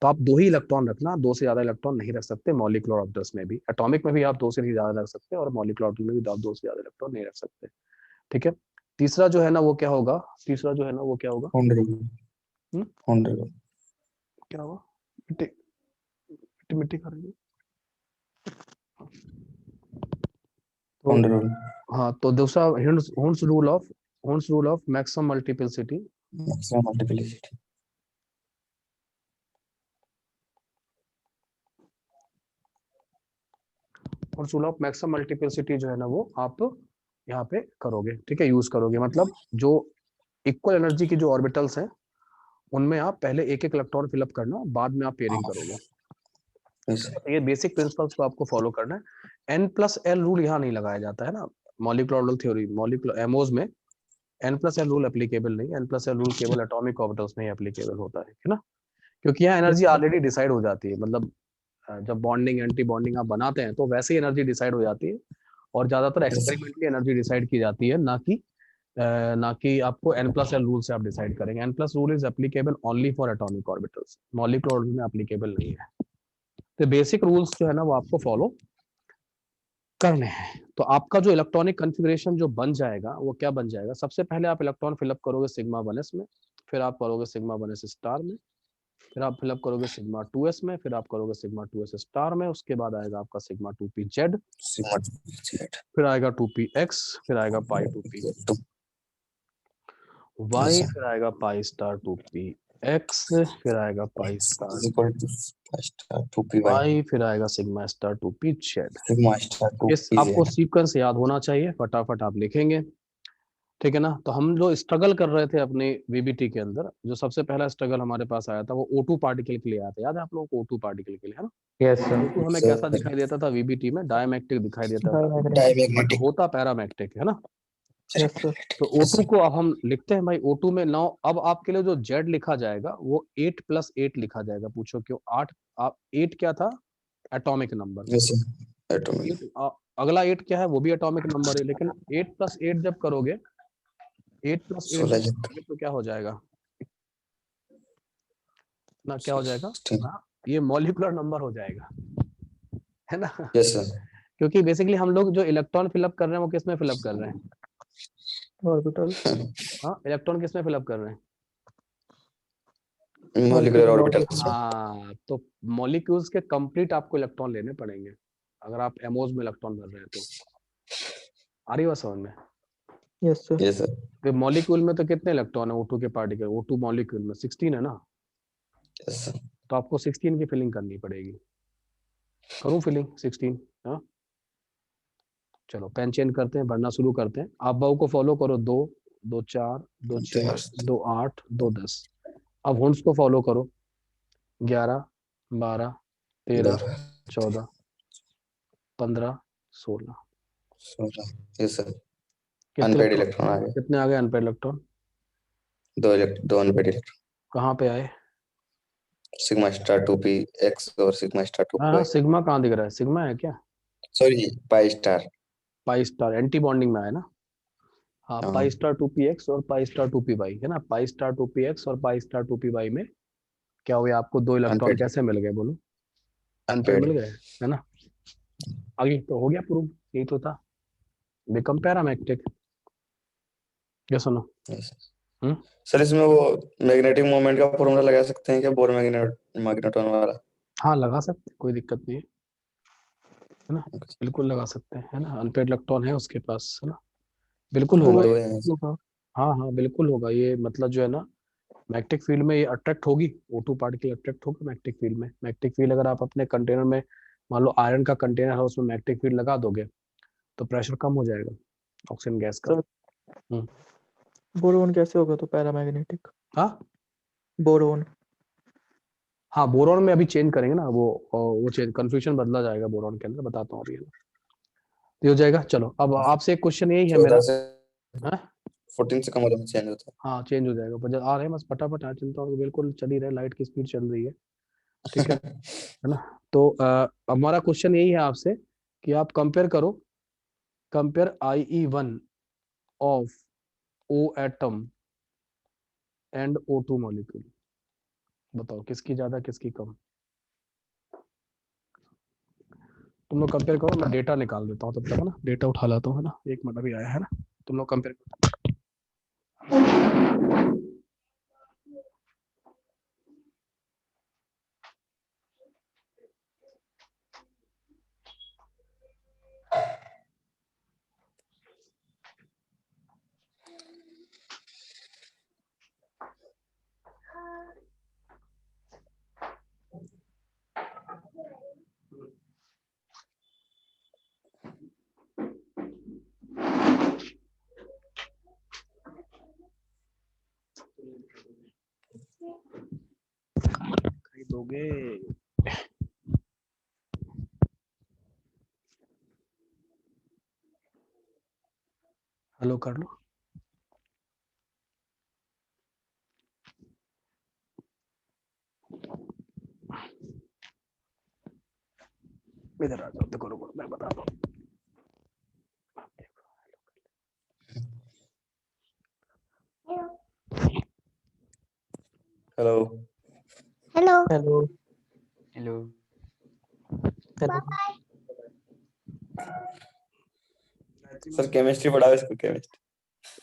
तो आप दो ही इलेक्ट्रॉन रखना, दो से ज्यादा इलेक्ट्रॉन नहीं रख सकते मॉलिक्यूलर ऑर्बिटल्स में भी, एटॉमिक में भी आप दो से नहीं ज्यादा रख सकते, और मॉलिक्यूलर ऑर्बिटल में भी आप दो से ज्यादा इलेक्ट्रॉन नहीं रख सकते। ठीक है, तीसरा जो है ना वो क्या होगा, तीसरा जो है ना वो क्या होगा, हम्म? 100. क्या होगा, मिट्टी मिट्टी मिट्टी खा रही है। तो 100. हाँ, तो दूसरा Hund's rule of maximum multiplicity, Maximum multiplicity. Hund's rule of maximum multiplicity जो है ना वो आप यहाँ पे करोगे, ठीक है, यूज करोगे, मतलब जो इक्वल एनर्जी की जो ऑर्बिटल्स हैं उनमें आप पहले एक एक इलेक्ट्रॉन फिलअप करना, बाद में आप पेयरिंग करोगे। Yes. ये बेसिक प्रिंसिपल्स को आपको फॉलो करना है। n+l रूल यहाँ नहीं लगाया जाता है ना, molecular orbital theory, molecular MOs में n+l रूल एप्लीकेबल नहीं, n+l रूल केवल एटॉमिक ऑर्बिटल्स में ही एप्लीकेबल होता है ना, क्योंकि यहाँ एनर्जी ऑलरेडी डिसाइड हो जाती है, मतलब जब बॉन्डिंग एंटी बॉन्डिंग आप बनाते हैं तो वैसे ही एनर्जी डिसाइड हो जाती है, और ज्यादातर Yes, sir. Experimentally energy decide की जाती है, ना कि आपको n+l रूल से आप डिसाइड करेंगे। n+ rule is applicable only for atomic orbitals, molecular orbital में एप्लीकेबल नहीं है। तो बेसिक रूल्स जो है ना वो आपको फॉलो करने हैं। तो आपका जो इलेक्ट्रॉनिक कॉन्फ़िगरेशन जो बन जाएगा वो क्या बन जाएगा, सबसे पहले आप इलेक्ट्रॉन फिलअप करोगे सिग्मा 1s में, फिर आप करोगे सिग्मा 1s स्टार में, फिर आप फिलअप करोगे सिग्मा 2s में, फिर आप करोगे सिग्मा 2s स्टार में, उसके बाद आएगा आपका सिग्मा 2pz, Sigma 2pz. फिर आएगा 2px, फिर आएगा पाई 2p y, Yes, sir. फिर आएगा पाई स्टार 2px, फिर आएगा पाई X star is equal to pi star 2py. y, फिर आएगा sigma star 2pz। Sigma star इस आपको 2pz. सीक्वेंस याद होना चाहिए, फटाफट आप लिखेंगे। ठीक है ना, तो हम जो स्ट्रगल कर रहे थे अपने वीबीटी के अंदर, जो सबसे पहला स्ट्रगल हमारे पास आया था वो O2 पार्टिकल के लिए आया था, याद है आप लोगों को, O2 पार्टिकल के लिए, है ना। yes sir O2 हमें Sir. कैसा दिखाई देता था वीबीटी में, डायमैग्नेटिक दिखाई देता था, बट Diamagnetic. होता पैरामैग्नेटिक है ना। yes sir तो Yes, O2 sir. को अब हम लिखते हैं भाई, O2 में 9, अब आपके लिए जो Z लिखा जाएगा वो 8+8 लिखा जाएगा, पूछो क्यों 8, आप 8 क्या था, atomic number, Yes, sir. Atomic. अगला 8 क्या है, वो भी एटॉमिक नंबर है, लेकिन 8+8 जब करोगे, 8+8 जब 16 करोगे तो क्या हो जाएगा ना, क्या हो जाएगा 16. ना, ये मॉलिक्यूलर नंबर हो जाएगा, है ना, Yes, sir. क्योंकि बेसिकली हम लोग जो इलेक्ट्रॉन फिलअप कर रहे हैं वो किस में फिलअप कर रहे हैं, orbital हाँ, इलेक्ट्रॉन किस में फिलअप कर रहे हैं, Molecular orbitals. हाँ, तो मॉलिक्यूल्स के कंप्लीट आपको इलेक्ट्रॉन लेने पड़ेंगे अगर आप एमओज में इलेक्ट्रॉन भर रहे हैं तो, आ रही बात समझ में। yes sir Yes, sir. तो मॉलिक्यूल में तो कितने इलेक्ट्रॉन है O2 के पार्टिकल, O2 मॉलिक्यूल में 16 है ना, Yes, sir. तो आपको 16 की फिलिंग करनी पड़ेगी, करूं फिलिंग 16, हाँ, चलो पेन चेंज करते हैं, भरना शुरू करते हैं, आप बाऊ को फॉलो करो, 2 2 4 2 6 2 8 2 10, अब हुंस को फॉलो करो, 11 12 13 14 15 16, 16. Yes, sir. कितने Unpaired इलेक्ट्रॉन, electron आ गए. कितने आ गए अनपेड इलेक्ट्रॉन, दो unpaired electron. कहाँ पे आए, Sigma star 2p x और sigma star 2p हाँ हाँ, y. सिग्मा कहाँ दिख रहा है, सिग्मा है क्या, Sorry, pi star. Pi star anti bonding में आया ना, हाँ, पाई स्टार 2px और पाई स्टार 2py है ना, पाई स्टार 2px और पाई स्टार 2py में क्या हुआ, आपको 2 इलेक्ट्रॉन Unpaired. कैसे मिल गए, बोलो? अनपेड मिल गए, है ना? आगे तो हो गया प्रूव, यही तो था, बिकम पैरामैग्नेटिक। क्या सुनो? Yes. हम्म सर इसमें वो मैग्नेटिक मोमेंट का फॉर्मूला लगा सकते हैं क्या, बोर मैग्नेटॉन वाला? हाँ लगा सकते हैं, कोई दिक्कत नहीं है ना, बिल्कुल लगा सकते हैं, है ना? अनपेड इलेक्ट्रॉन है उसके पास, है ना, बिल्कुल होगा बोर दो ये। हैं। होगा। हाँ हाँ बिल्कुल होगा ये, मतलब जो है ना मैग्नेटिक फील्ड में ये अट्रैक्ट होगी, O2 पार्टिकल अट्रैक्ट होगा मैग्नेटिक फील्ड में। मैग्नेटिक फील्ड अगर आप अपने कंटेनर में, मान लो आयरन का कंटेनर है, उसमें मैग्नेटिक फील्ड लगा दोगे तो प्रेशर कम हो जाएगा ऑक्सीजन गैस का। सर हम्म बोरोन कैसे होगा तो पैरामैग्नेटिक? हाँ बोरोन। हाँ बोरॉन में अभी चेंज करेंगे ना, वो चेंज, कंफ्यूजन बदला जाएगा बोरॉन के अंदर, बताता हूँ अभी, है ना? ये हो जाएगा। चलो अब आपसे एक क्वेश्चन यही है मेरा। 14 से हाँ 14 से कम वाले में चेंज होता हाँ चेंज हो जाएगा, बस आ रहे हैं, बस फटाफट आ, चिंता और बिल्कुल चल ही रहे, लाइट की स्पीड चल रही है, ठीक है। है ना? तो हमारा क्वेश्चन यही है आपसे कि आप कंपेयर करो, compare IE1 of O atom and O2 molecule, बताओ किसकी ज्यादा किसकी कम। तुम लोग कंपेयर करो, मैं डेटा निकाल देता हूँ तब तक, है ना, डेटा उठा लाता हूँ, है ना, 1 मिनट अभी आया है ना, तुम लोग कंपेयर करो। खरीदोगे? हेलो कर लो। इधर आ जाओ, देखो रुको मैं बताता हूँ। Hello hello hello hello hello. Sir, chemistry पढ़ाओ इसको, केमिस्ट्री।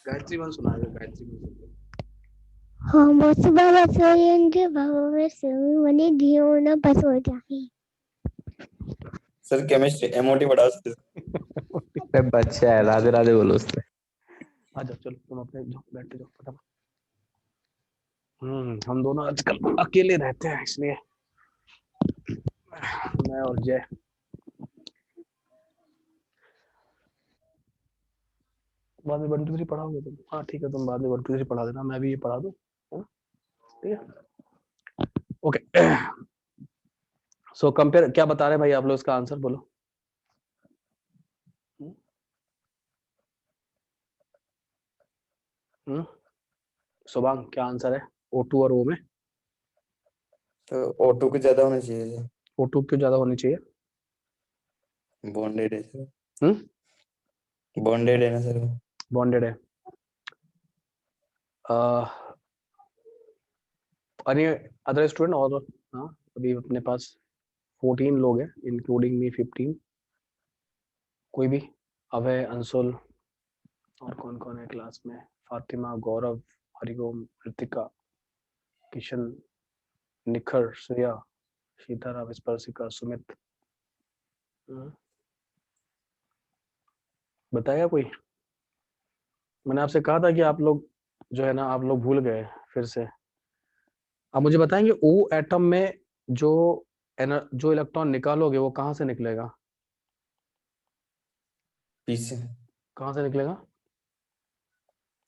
गायत्री वन सुना है, गायत्री वन। हम सुबह बसोएंगे भव से मने धियो न बसो जाए। सर केमिस्ट्री एमओटी पढ़ाओ सर इसको। अरे बच्चा है, राधे राधे बोलो उससे। आ जाओ, चलो तुम अपने जाओ, बैठे जाओ फटाफट। हम दोनों आजकल अकेले रहते हैं, इसलिए मैं और जय। बाद में 1 2 3 पढ़ाओगे तुम? हाँ ठीक है, तुम बाद में 1 2 3 पढ़ा देना, मैं भी ये पढ़ा दूँ, है ना? ठीक है, ओके। सो कंपेयर, क्या बता रहे हैं भाई आप लोग, इसका आंसर बोलो। शुभांग क्या आंसर है O2 और O में? तो O2 को ज्यादा होना चाहिए, O2 क्यों ज्यादा होनी चाहिए? बॉन्डेड है सर, हम्म बॉन्डेड है ना सर वो। बॉन्डेड है। अरे अदर स्टूडेंट और? हाँ अभी अपने पास 14 लोग हैं, इंक्लूडिंग मी 15। कोई भी? अभय, अंशुल, और कौन कौन है क्लास में? फातिमा, गौरव, हरिओम, ऋतिका, किशन, निखर, श्रेया, सीताराम, स्पर्शिका, सुमित। बताया कोई? मैंने आपसे कहा था कि आप लोग जो है ना, आप लोग भूल गए फिर से। आप मुझे बताएंगे O एटम में जो जो इलेक्ट्रॉन निकालोगे वो कहाँ से निकलेगा? पीछे कहाँ से निकलेगा?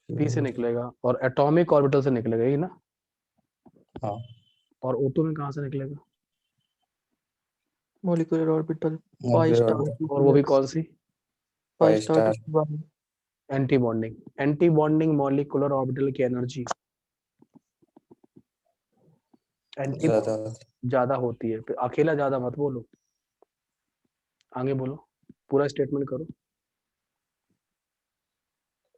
P से निकलेगा, और एटॉमिक ऑर्बिटल से निकलेगा, ही ना? हाँ। और O2 में कहाँ से निकलेगा? Molecular orbital pi molecular star orbital, और वो भी कौन सी? pi pi star star. 1। Anti bonding. Anti bonding molecular orbital की एनर्जी एंटी ज्यादा ज्यादा होती है, फिर अकेला ज्यादा मत बोलो, आगे बोलो, पूरा स्टेटमेंट करो।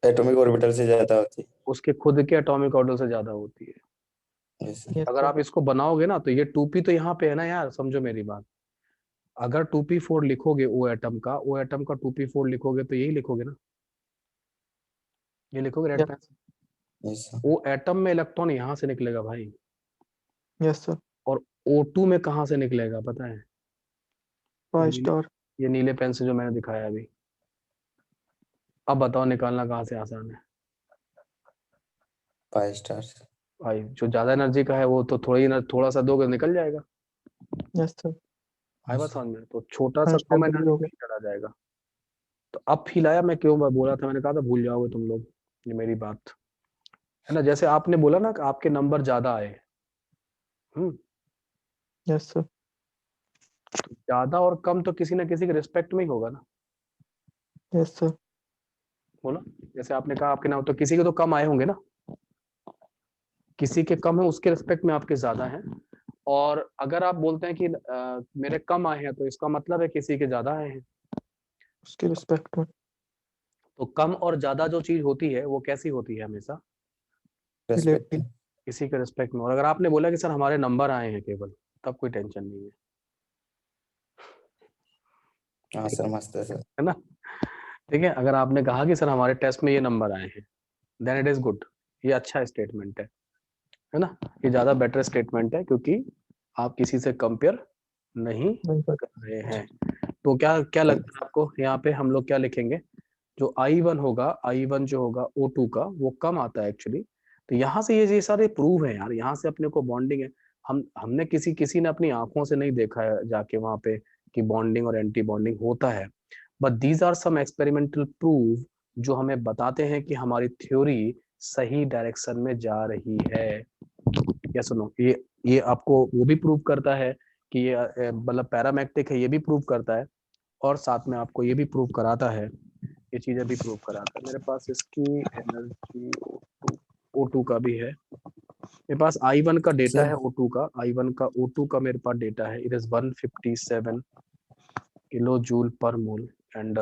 एटॉमिक ऑर्बिटल से ज्यादा होती है। उसके खुद के एटॉमिक ऑर्बिटल से ज्यादा होती है। Yes. Yes, अगर sir. आप इसको बनाओगे ना तो ये 2p तो यहाँ पे है ना यार, समझो मेरी बात। अगर 2p4 लिखोगे ओ एटम का 2p4 लिखोगे तो यही लिखोगे ना, ये लिखोगे red Yes. Pen. Yes, sir. O atom में इलेक्ट्रॉन यहाँ से निकलेगा भाई, Yes, sir. और O2 में कहाँ से निकलेगा पता है? Pi नीले- star. ये नीले पेन से जो मैंने दिखाया अभी। अब बताओ निकालना कहाँ से आसान है? Pi stars. भाई जो ज्यादा एनर्जी का है वो तो थोड़ा सा दोगे निकल जाएगा। Yes, sir. आए बात समझ में? तो छोटा सा हाँ, कम stable हो गया। एनर्जी चला जाएगा। तो अब फील आया मैं क्यों बोला था, मैंने कहा था भूल जाओगे तुम लोग, ये मेरी बात है ना। जैसे आपने बोला ना कि आपके नंबर ज्यादा आए, Yes, sir. तो ज्यादा और कम तो किसी ना किसी के रिस्पेक्ट में ही होगा ना, Yes, sir. बोला। जैसे आपने कहा आपके नाम, तो किसी के तो कम आए होंगे ना, किसी के कम है उसके रिस्पेक्ट में आपके ज्यादा हैं। और अगर आप बोलते हैं कि मेरे कम आए हैं तो इसका मतलब है किसी के ज्यादा आए हैं। उसके रिस्पेक्ट में। तो कम और ज्यादा जो चीज होती है वो कैसी होती है? हमेशा Respect. Relative. किसी के रिस्पेक्ट में। और अगर आपने बोला कि सर हमारे नंबर आए हैं केवल, तब कोई टेंशन नहीं है, हाँ सर, मस्त है सर. है ना। ठीक है, अगर आपने कहा कि सर हमारे टेस्ट में ये नंबर आए हैं, देन इट इज गुड, ये अच्छा स्टेटमेंट है ना। ये ज्यादा बेटर स्टेटमेंट है क्योंकि आप किसी से कंपेयर नहीं नहीं सर. कर रहे हैं। तो क्या क्या लगता है आपको, यहाँ पे हम लोग क्या लिखेंगे? जो I1 होगा, I1 जो होगा O2 का, वो कम आता है एक्चुअली। तो यहाँ से ये सारे प्रूव है यार, यहाँ से अपने को बॉन्डिंग है। हमने किसी ने अपनी आंखों से नहीं देखा है जाके वहां पे कि बॉन्डिंग और एंटी बॉन्डिंग होता है, but these are some experimental proof जो हमें बताते हैं कि हमारी थ्योरी सही डायरेक्शन में जा रही है। या सुनो, ये आपको वो भी प्रूव करता है कि ये मतलब पैरामैग्नेटिक है, ये भी प्रूव करता है। और साथ में आपको ये भी प्रूव कराता है, ये चीजें भी प्रूव कराता है। मेरे पास इसकी एनर्जी O2 का भी है। मेरे पास I1 का डेटा है, O2 का I1 का O2 का मेरे पास डेटा है। इट इज 157 किलो जूल पर मोल। एंड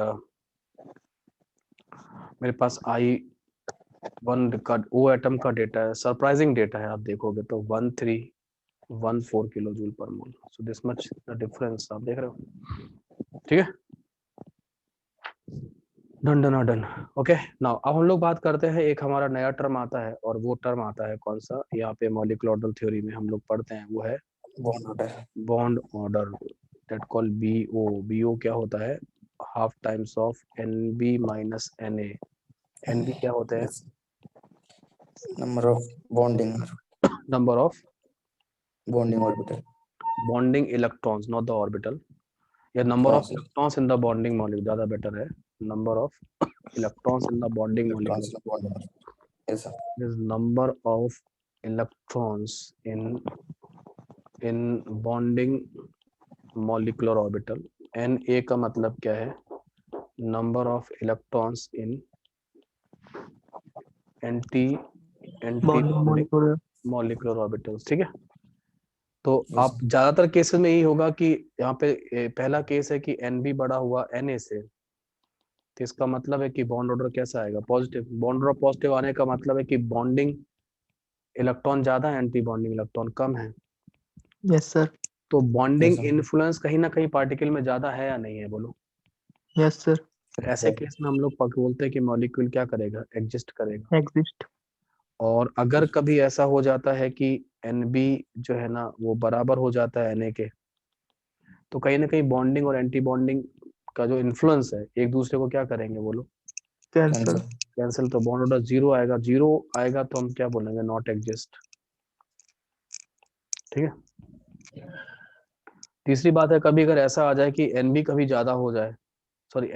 मेरे पास I1 का O एटम का डेटा है, सरप्राइजिंग डेटा है। आप देखोगे तो 1314 किलो जूल पर मोल। So this much the difference, आप देख रहे हो। ठीक है, done done done. Okay, now अब हम लोग बात करते हैं, एक हमारा नया टर्म आता है, और वो टर्म आता है कौन सा? यहाँ पे मॉलिक्यूलर ऑर्डर थ्योरी में हम लोग पढ़ते हैं, वो है Bond order. Bond order, that call BO। BO क्या होता है? Half times of NB minus NA। NB क्या होते हैं? Yes. Number of bonding number of orbital. Bonding electrons, not the orbital. या number of Yes. Electrons in the bonding molecule ज्यादा बेटर है। Number of electrons in the bonding Electrons molecule in bonding. Yes, sir. is number of electrons in bonding molecular orbital। Na का मतलब क्या है? number of electrons in anti Bonding molecular. molecular orbitals। ठीक है, तो Yes, आप ज्यादातर केसेस में यही होगा कि यहाँ पे पहला केस है कि NB बड़ा हुआ Na से, तो इसका मतलब है कि बॉन्ड ऑर्डर कैसा आएगा? पॉजिटिव। बॉन्ड ऑर्डर पॉजिटिव आने का मतलब है कि बॉन्डिंग इलेक्ट्रॉन ज्यादा है, एंटी बॉन्डिंग इलेक्ट्रॉन कम है। Yes, sir. तो बॉन्डिंग Yes, sir. इन्फ्लुएंस कहीं ना कहीं पार्टिकल में ज्यादा है या नहीं है? बोलो। Yes, sir. फिर ऐसे केस में हम लोग बोलते हैं कि मॉलिक्यूल क्या करेगा? एग्जिस्ट करेगा। Exist. और अगर कभी ऐसा हो जाता है कि NB जो है ना वो बराबर हो जाता है Na के, तो कहीं ना कहीं बॉन्डिंग और एंटी बॉन्डिंग का जो इन्फ्लुएंस है एक दूसरे को क्या करेंगे? बोलो। Cancel. Cancel. कैंसिल। तो बॉन्ड ऑर्डर जीरो आएगा। जीरो आएगा तो हम क्या बोलेंगे? Not exist. ठीक है। तीसरी बात है, कभी अगर ऐसा आ जाए कि NB कभी ज्यादा हो जाए, सॉरी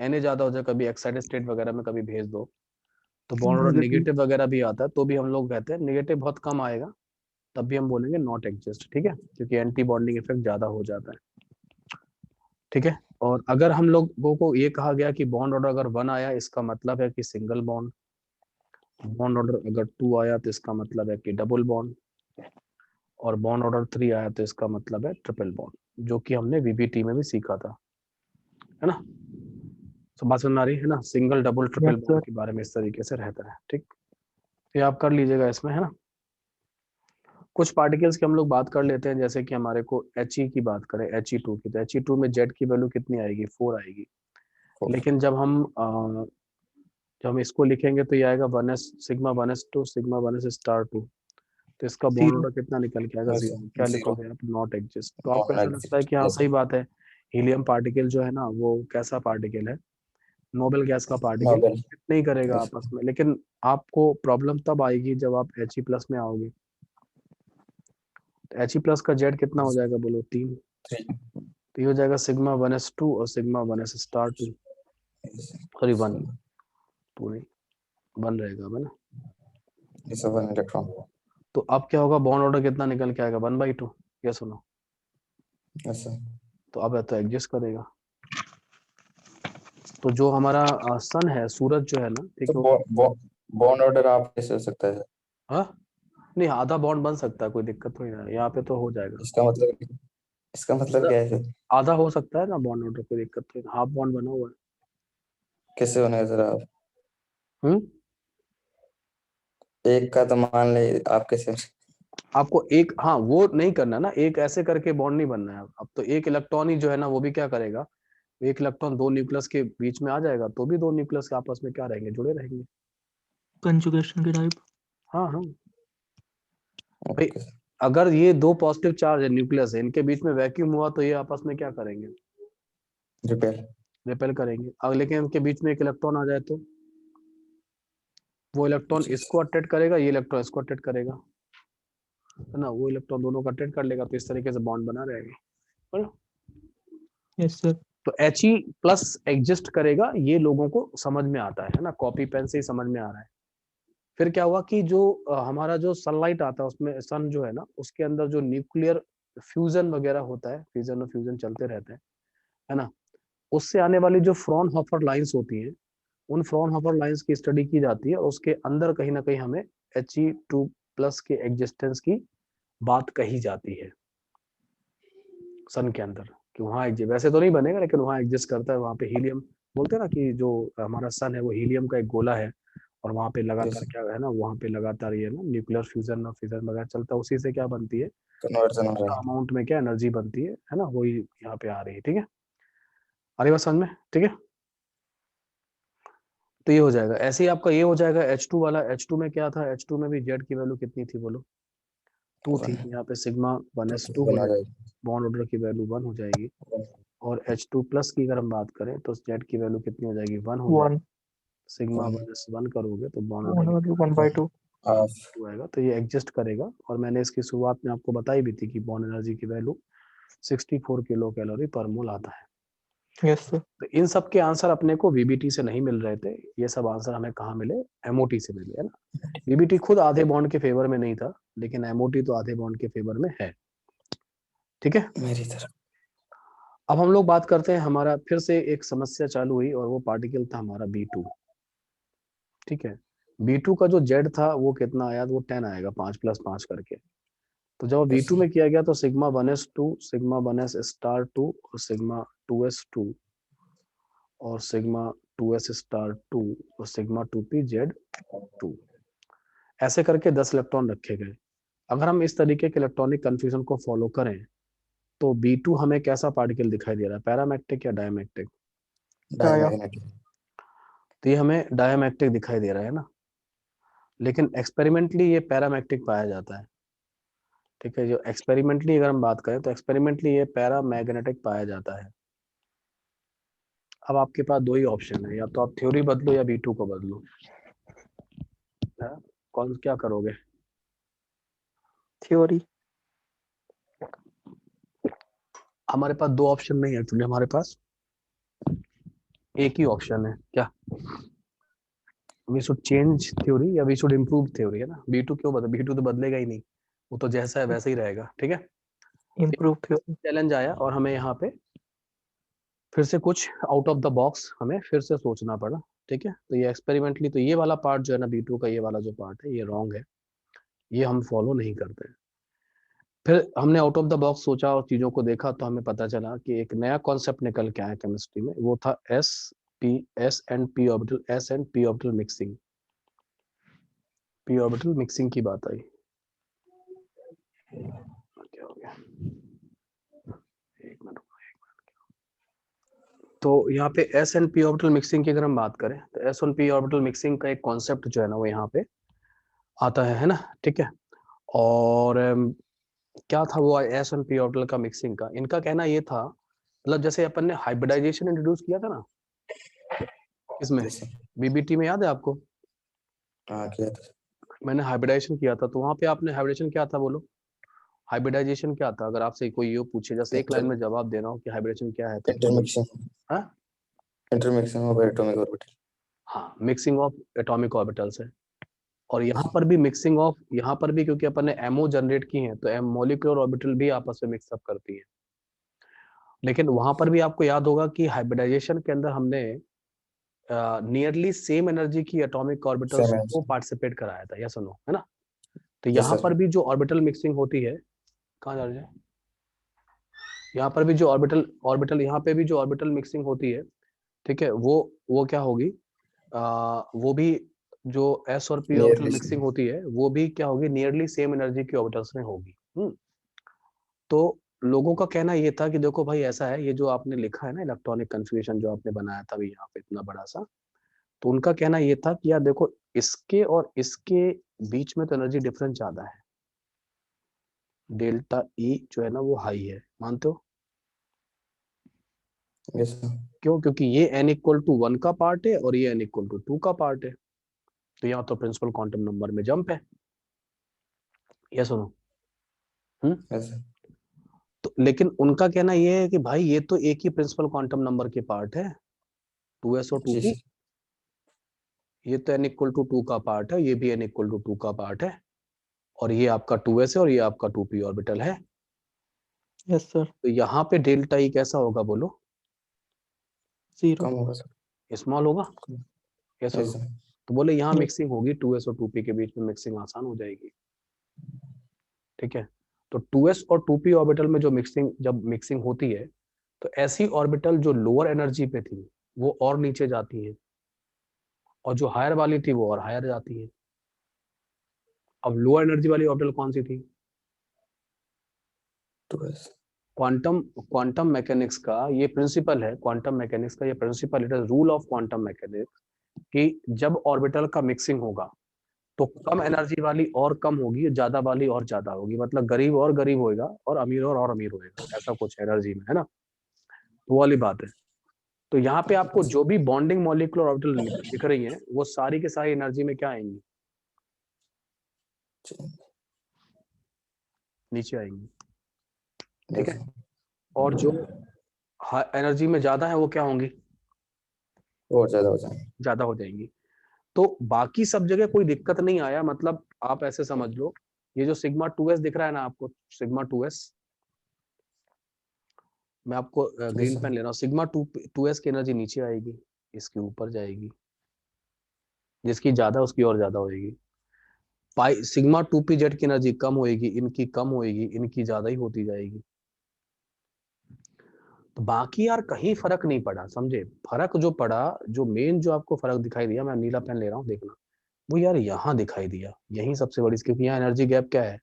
Na ज्यादा हो जाए, कभी एक्साइटेड स्टेट वगैरह में कभी भेज दो, तो बॉन्ड ऑर्डर Negative. नेगेटिव वगैरह भी आता है, तो भी हम लोग कहते हैं नेगेटिव बहुत कम आएगा, तब भी हम बोलेंगे नॉट एग्जिस्ट। ठीक है, क्योंकि एंटी बॉन्डिंग इफेक्ट ज्यादा हो जाता है। ठीक है, और अगर हम लोगों को ये कहा गया कि बॉन्ड ऑर्डर अगर 1 आया इसका मतलब है कि सिंगल बॉन्ड, बॉन्ड ऑर्डर अगर 2 आया तो इसका मतलब है कि डबल बॉन्ड, और बॉन्ड ऑर्डर 3 आया तो इसका मतलब है ट्रिपल बॉन्ड, जो कि हमने VBT में भी सीखा था, है ना। तो बात सुन आ रही है ना, single double triple Yes, sir. Bond के बारे में इस तरीके से रहता है। ठीक, ये आप कर लीजिएगा इसमें, है ना। कुछ पार्टिकल्स की हम लोग बात कर लेते हैं, जैसे कि हमारे को He की बात करें, He2 की, तो He2 में Z की वैल्यू कितनी आएगी, 4 आएगी। 4। लेकिन जब हम इसको लिखेंगे तो ये आएगा 1s sigma 1s2 sigma 1s star 2, तो इसका बॉन्ड Zero. ऑर्डर कितना निकल के आएगा, Yes, 0। क्या 0। लिखोगे आप, नॉट एग्जिस्ट। तो आपको Not ऐसा लगता है exist। कि हाँ Yes, सही बात है, हीलियम पार्टिकल जो है ना वो कैसा पार्टिकल है, नोबेल गैस का पार्टिकल, Nobel। नहीं करेगा Yes। आपस में। लेकिन आपको प्रॉब्लम तब आएगी जब आप He+ में आओगे। तो He+ का Z कितना हो जाएगा बोलो, 3। 3। तो ये हो जाएगा सिग्मा 1s2 और सिग्मा 1s स्टार 2, सॉरी 1 2 नहीं 1 रहेगा है ना। It's a 1 electron। तो अब क्या होगा, बॉन्ड ऑर्डर कितना निकल के आएगा, 1/2। ये सुनो, Yes sir। तो अब तो एग्जिस्ट करेगा। तो जो हमारा सन है, सूरज जो है ना, ठीक तो है, बॉन्ड ऑर्डर आप कैसे हो सकता है? हाँ नहीं आधा बॉन्ड बन सकता है, कोई दिक्कत थोड़ी ना है, यहाँ पे तो हो जाएगा। इसका मतलब आधा क्या है? आधा हो सकता है ना बॉन्ड ऑर्डर, कोई दिक्कत थोड़ी ना, हाफ बॉन्ड बना हुआ है। कैसे होने जरा आप? हम्म एक का तो मान ले, आप कैसे? आपको एक, हाँ वो नहीं करना ना, एक ऐसे करके बॉन्ड नहीं बनना है। अब तो एक इलेक्ट्रॉन ही जो है ना वो भी क्या करेगा, एक इलेक्ट्रॉन दो न्यूक्लियस के बीच में आ जाएगा तो भी दो न्यूक्लियस के आपस में क्या रहेंगे, जुड़े रहेंगे। Conjugation के type. हाँ हाँ भाई, ओके। अगर ये दो पॉजिटिव चार्ज है, न्यूक्लियस है, इनके बीच में वैक्यूम हुआ तो ये आपस में क्या करेंगे, रिपेल। रिपेल करेंगे। अगर लेकिन इनके बीच में एक इलेक्ट्रॉन आ जाए तो वो इलेक्ट्रॉन इसको अट्रैक्ट करेगा, ये इलेक्ट्रॉन इसको अट्रैक्ट करेगा, है ना, वो इलेक्ट्रॉन दोनों को अट्रैक्ट कर लेगा, तो इस तरीके से बॉन्ड बना रहेगा, है ना। Yes sir. तो He+ एग्जिस्ट करेगा, ये लोगों को समझ में आता है ना, कॉपी पेन से ही समझ में आ रहा है। फिर क्या हुआ कि जो हमारा जो सनलाइट आता है उसमें, सन जो है ना उसके अंदर जो न्यूक्लियर फ्यूजन वगैरह होता है, फ्यूजन और फ्यूजन चलते रहते हैं, है ना, उससे आने वाली जो फ्रॉनहोफर लाइंस होती हैं, उन फ्रॉनहोफर लाइंस की स्टडी की जाती है, और उसके अंदर कहीं ना कहीं हमें He2+ के एग्जिस्टेंस की बात कही जाती है सन के अंदर, कि वहाँ वैसे तो नहीं बनेगा लेकिन वहाँ एग्जिस्ट करता है, वहाँ पे हीलियम, बोलते हैं ना कि जो हमारा सन है वो हीलियम का एक गोला है, और वहाँ पे लगातार क्या है ना, वहाँ पे लगातार ये ना न्यूक्लियर फ्यूजन और फिजन वगैरह चलता है, उसी से क्या बनती है, कन्वर्जन हो रहा है। अमाउंट में क्या एनर्जी बनती है ना, वही यहाँ पे आ रही है। ठीक है, आ रही बात समझ में, ठीक है। तो ये हो जाएगा, ऐसे ही आपका ये हो जाएगा H2 वाला। H2 में क्या था, H2 में भी Z की वैल्यू कितनी थी बोलो, 2 थी। यहाँ पे सिग्मा 1s2 हो बना जाएगी, जाएगा। बॉन्ड ऑर्डर की वैल्यू 1 हो जाएगी। और H2+ की अगर हम बात करें तो Z की वैल्यू कितनी हो जाएगी, 1 हो जाएगी। 1. सिग्मा 1s1 करोगे तो बॉन्ड ऑर्डर 1/2. हाफ। 2 आएगा, तो ये एग्जिस्ट करेगा। और मैंने इसकी शुरुआत में आपको बताई भी थी कि बॉन्ड एनर्जी की वैल्यू 64 किलो कैलोरी पर मोल आता है। Yes sir. तो इन सब के आंसर अपने को VBT से नहीं मिल रहे थे, ये सब आंसर हमें कहाँ मिले, MOT से मिले, है ना। VBT खुद आधे बॉन्ड के फेवर में नहीं था, लेकिन MOT तो आधे बॉन्ड के फेवर में है। ठीक है, मेरी तरफ। अब हम लोग बात करते हैं, हमारा फिर से एक समस्या चालू हुई, और वो पार्टिकल था हमारा B2। ठीक है, B2 का जो Z था वो कितना आया, वो 10 आएगा, 5+5 करके। तो जब B2 में किया गया तो sigma 1s2 sigma 1s star 2 और सिग्मा 2s2 और सिग्मा 2s स्टार 2 और सिग्मा 2p/Z2, ऐसे करके 10 इलेक्ट्रॉन रखे गए। अगर हम इस तरीके के इलेक्ट्रॉनिक कंफ्यूजन को फॉलो करें तो B2 हमें कैसा पार्टिकल दिखाई दे रहा है, पैरामैग्नेटिक या डायमैग्नेटिक, डायमैग्नेटिक। तो ये हमें डायमैग्नेटिक दिखाई दे रहा है ना, लेकिन एक्सपेरिमेंटली ये पैरामैग्नेटिक पाया जाता है। ठीक है, जो एक्सपेरिमेंटली अगर हम बात करें तो एक्सपेरिमेंटली ये पैरामैग्नेटिक पाया जाता है। अब आपके पास दो ही ऑप्शन है, या तो आप थ्योरी बदलो या B2 को बदलो, कौन क्या करोगे। Theory. हमारे पास दो ऑप्शन नहीं है एक्चुअली, हमारे पास एक ही ऑप्शन है, क्या, वी शुड चेंज थ्योरी या वी शुड इम्प्रूव थ्योरी, है ना। B2 क्यों बदल, B2 तो बदलेगा ही नहीं, वो तो जैसा है वैसा ही रहेगा। ठीक है, Improve theory. चैलेंज आया और हमें यहाँ पे फिर से कुछ आउट ऑफ द बॉक्स हमें फिर से सोचना पड़ा। ठीक है, तो ये एक्सपेरिमेंटली तो ये वाला पार्ट जो है ना B2 का, ये वाला जो पार्ट है ये रॉन्ग है, ये हम फॉलो नहीं करते। फिर हमने आउट ऑफ द बॉक्स सोचा और चीजों को देखा तो हमें पता चला कि एक नया कॉन्सेप्ट निकल के आया केमिस्ट्री में, वो था S and P orbital mixing, P orbital mixing की बात आई। क्या हो गया, एक मिनट। तो यहाँ पे S and P orbital mixing की अगर हम बात करें तो S and P orbital mixing का एक कॉन्सेप्ट जो है ना वो यहाँ पे आता है ना, ठीक है। और क्या था वो एस एंड पी ऑर्बिटल का मिक्सिंग का, इनका कहना ये था, मतलब जैसे अपन ने हाइब्रिडाइजेशन इंट्रोड्यूस किया था ना इसमें, जैसे बीबीटी में, याद है आपको? हाँ किया था। मैंने हाइब्रिडाइजेशन किया था, तो वहां पे आपने हाइब्रिडेशन क्या था बोलो, हाइब्रिडाइजेशन क्या था? अगर आपसे कोई ये पूछे, जैसे एक लाइन में जवाब देना हो कि हाइब्रिडेशन क्या है, तो क्या बोलो? इंटरमिक्सिंग हाँ इंटरमिक्सिंग ऑफ एटॉमिक ऑर्बिटल। हाँ, मिक्सिंग ऑफ एटॉमिक ऑर्बिटल्स है। और यहाँ पर भी मिक्सिंग ऑफ, यहाँ पर भी क्योंकि अपन ने एमओ जनरेट की है तो एम मॉलिक्यूलर ऑर्बिटल भी आपस में मिक्सअप करती है। लेकिन वहां पर भी आपको याद होगा कि हाइब्रिडाइजेशन के अंदर हमने नियरली सेम एनर्जी की एटॉमिक ऑर्बिटल्स सेम को पार्टिसिपेट कराया था, या सुनो, है ना? तो यस यहाँ सर। पर भी जो ऑर्बिटल मिक्सिंग होती है, कहाँ जा रहे हैं, यहाँ पर भी जो ऑर्बिटल ऑर्बिटल यहाँ पे भी जो ऑर्बिटल मिक्सिंग होती है, ठीक है, वो क्या होगी, वो भी जो एस और पी ऑर्बिटल नियरली मिक्सिंग होती है वो भी क्या होगी, नियरली सेम एनर्जी की ऑर्बिटल्स में होगी। तो लोगों का कहना ये था कि देखो भाई ऐसा है, ये जो आपने लिखा है ना इलेक्ट्रॉनिक कन्फ्यूजन जो आपने बनाया था अभी यहाँ पे इतना बड़ा सा, तो उनका कहना ये था कि यार देखो इसके और इसके बीच में तो एनर्जी डिफरेंस ज्यादा है, डेल्टा ई जो है ना वो हाई है, मानते हो? Yes sir. क्यों? क्योंकि ये n इक्वल टू 1 का पार्ट है और ये n इक्वल टू 2 का पार्ट है, तो यहाँ तो प्रिंसिपल क्वांटम नंबर में जंप है, ये सुनो। Yes sir. तो लेकिन उनका कहना ये है कि भाई ये तो एक ही प्रिंसिपल क्वांटम नंबर के पार्ट है, 2s और जी 2p, सर। ये तो n इक्वल टू 2 का पार्ट है, ये भी n इक्वल टू 2 का पार्ट है, और ये आपका 2s है और ये आपका 2p ऑर्बिटल है। Yes sir. तो यहाँ पे डेल्टा ई कैसा होगा बोलो? 0। कम होगा सर। स्मॉल होगा, कैसे यस होगा? सर। तो बोले यहाँ Yes. मिक्सिंग होगी, 2s और 2p के बीच में मिक्सिंग आसान हो जाएगी, ठीक है। तो 2s और 2p ऑर्बिटल में जो मिक्सिंग, जब मिक्सिंग होती है तो ऐसी ऑर्बिटल जो लोअर एनर्जी पे थी वो और नीचे जाती है, और जो हायर वाली थी वो और हायर जाती है। अब लोअर एनर्जी वाली ऑर्बिटल कौन सी थी? 2s। क्वांटम क्वांटम मैकेनिक्स का ये प्रिंसिपल है, क्वांटम मैकेनिक्स का ये principle, it is rule of quantum mechanics, कि जब ऑर्बिटल का मिक्सिंग होगा तो कम एनर्जी वाली और कम होगी, ज्यादा वाली और ज्यादा होगी, मतलब गरीब और गरीब होएगा और और अमीर होएगा, ऐसा कुछ एनर्जी में, है ना? वो वाली बात है। तो यहाँ पे आपको जो भी बॉन्डिंग मॉलिक्यूलर ऑर्बिटल दिख रही है वो सारी के सारी एनर्जी में क्या आएंगी, नीचे आएंगी, ठीक है। और जो एनर्जी में ज्यादा है वो क्या होंगी, और ज्यादा हो जाएंगे। ज्यादा हो जाएंगी। तो बाकी सब जगह कोई दिक्कत नहीं आया, मतलब आप ऐसे समझ लो, ये जो सिग्मा 2s दिख रहा है ना आपको, सिग्मा 2s, मैं आपको ग्रीन पेन ले रहा हूँ, सिग्मा 2s की एनर्जी नीचे आएगी, इसके ऊपर जाएगी, जिसकी ज्यादा उसकी और ज्यादा होएगी। पाई सिग्मा 2pz की एनर्जी कम होएगी, इनकी कम होएगी, इनकी ज्यादा ही होती जाएगी। तो बाकी यार कहीं फर्क नहीं पड़ा, समझे? फर्क जो पड़ा, जो मेन जो आपको फर्क दिखाई दिया, मैं नीला पेन ले रहा हूँ देखना, वो यार यहाँ दिखाई दिया, यही सबसे बड़ी, क्योंकि यहाँ एनर्जी गैप क्या है,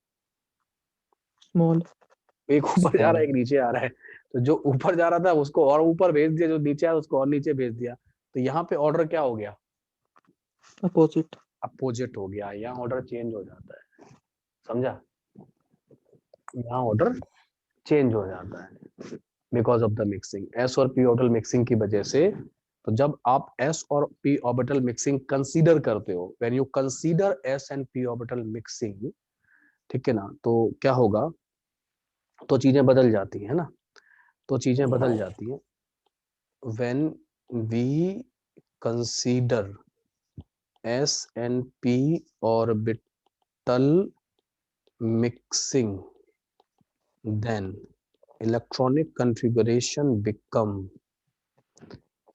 स्मॉल। एक ऊपर जा रहा है एक नीचे आ रहा है, तो जो ऊपर जा रहा था उसको और ऊपर भेज दिया, जो नीचे आया उसको और नीचे भेज दिया, तो यहाँ पे ऑर्डर क्या हो गया, अपोजिट। अपोजिट हो गया, यहाँ ऑर्डर चेंज हो जाता है, समझा? यहाँ ऑर्डर चेंज हो जाता है because of the mixing, S और पी ऑर्बिटल मिक्सिंग की वजह से। तो जब आप एस और पी ऑर्बिटल मिक्सिंग कंसीडर करते हो, when you consider S and P orbital mixing, ठीक है ना, तो क्या होगा, तो चीजें बदल जाती है ना, तो चीजें बदल जाती हैं। When we consider S and P orbital mixing, then electronic configuration become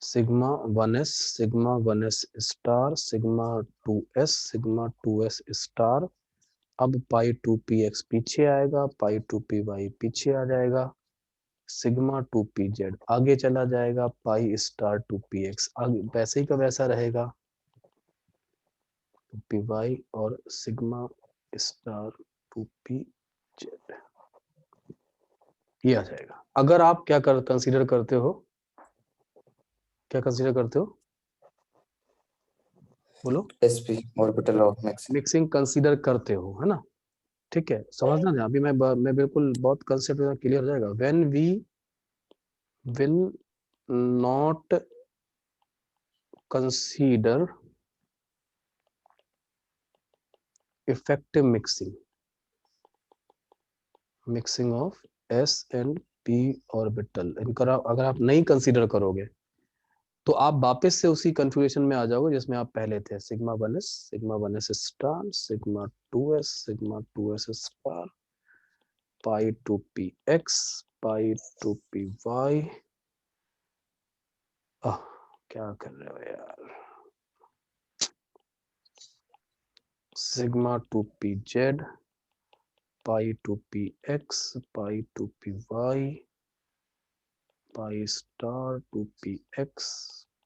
sigma 1s, sigma 1s star, sigma 2s, sigma 2s star। अब पाई 2px पीछे आएगा, पाई 2py पीछे आ जाएगा, सिग्मा 2pz आगे चला जाएगा, पाई स्टार 2px आगे वैसे ही का वैसा रहेगा, 2py और सिग्मा स्टार 2p जेड, ये आ जाएगा। अगर आप क्या कंसीडर करते हो, क्या कंसीडर करते हो बोलो? sp orbital of mixing. Mixing consider करते हो, है ना? ठीक है, समझना ना, अभी मैं बिल्कुल बहुत कंसेप्ट क्लियर हो जाएगा। When we will not consider effective mixing of s and p orbital, इनका अगर आप नहीं कंसीडर करोगे तो आप वापस से उसी कंफ्यूजन में आ जाओगे जिसमें आप पहले थे। Sigma 1s, sigma 1s star, sigma 2s, sigma 2s star, pi 2px, pi 2py। क्या कर रहे हो यार? Sigma 2pz, pi 2px, pi 2py, pi star 2px,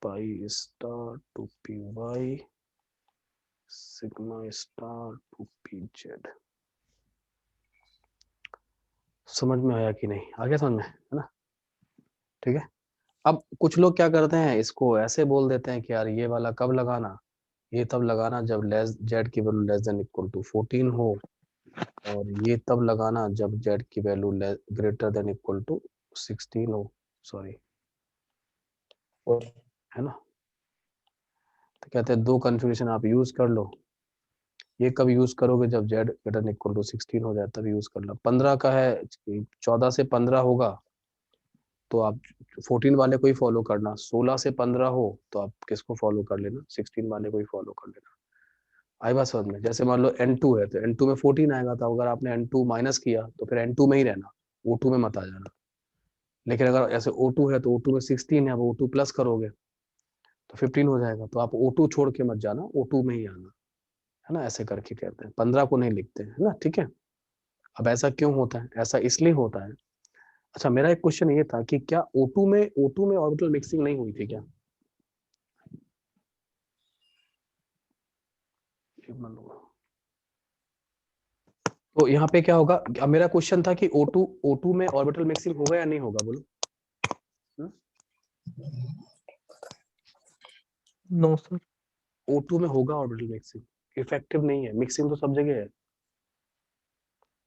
pi star 2py, sigma star 2pz। समझ में आया कि नहीं? आ गया समझ में, है ना? ठीक है। अब कुछ लोग क्या करते हैं, इसको ऐसे बोल देते हैं कि यार ये वाला कब लगाना, ये तब लगाना जब जेड की value less than equal to 14 हो, और ये तब लगाना जब जेड की value greater than equal to 16 हो, सॉरी, है ना? तो कहते हैं दो कन्फिग्रेशन आप यूज कर लो। ये कब यूज करोगे? जब Z greater than equal to 16 हो जाए तब यूज कर लो। 15 का है, 14 से 15 होगा तो आप 14 वाले को ही फॉलो करना, 16 से 15 हो तो आप किसको फॉलो कर लेना? 16 वाले को ही फॉलो कर लेना। आई बात समझ में? जैसे मान लो N2 है तो N2 में 14 आएगा, तो अगर आपने N2 माइनस किया तो फिर N2 में ही रहना, O2 में मत आ जाना। लेकिन अगर ऐसे O2 है तो O2 में 16 है, अब O2 प्लस करोगे तो 15 हो जाएगा, तो आप O2 छोड़ के मत जाना, O2 में ही आना, है ना? ऐसे करके कहते हैं, 15 को नहीं लिखते हैं, है ना? ठीक है। अब ऐसा क्यों होता है? ऐसा इसलिए होता है। अच्छा, मेरा एक क्वेश्चन ये था कि क्या O2 में ऑर्बिटल मिक्सिंग नहीं हुई थी क्या? तो यहाँ पे क्या होगा? अब मेरा क्वेश्चन था कि O2 में ऑर्बिटल मिक्सिंग होगा या नहीं होगा, बोलो? No sir. O2 में होगा ऑर्बिटल मिक्सिंग, इफेक्टिव नहीं है। मिक्सिंग तो सब जगह है,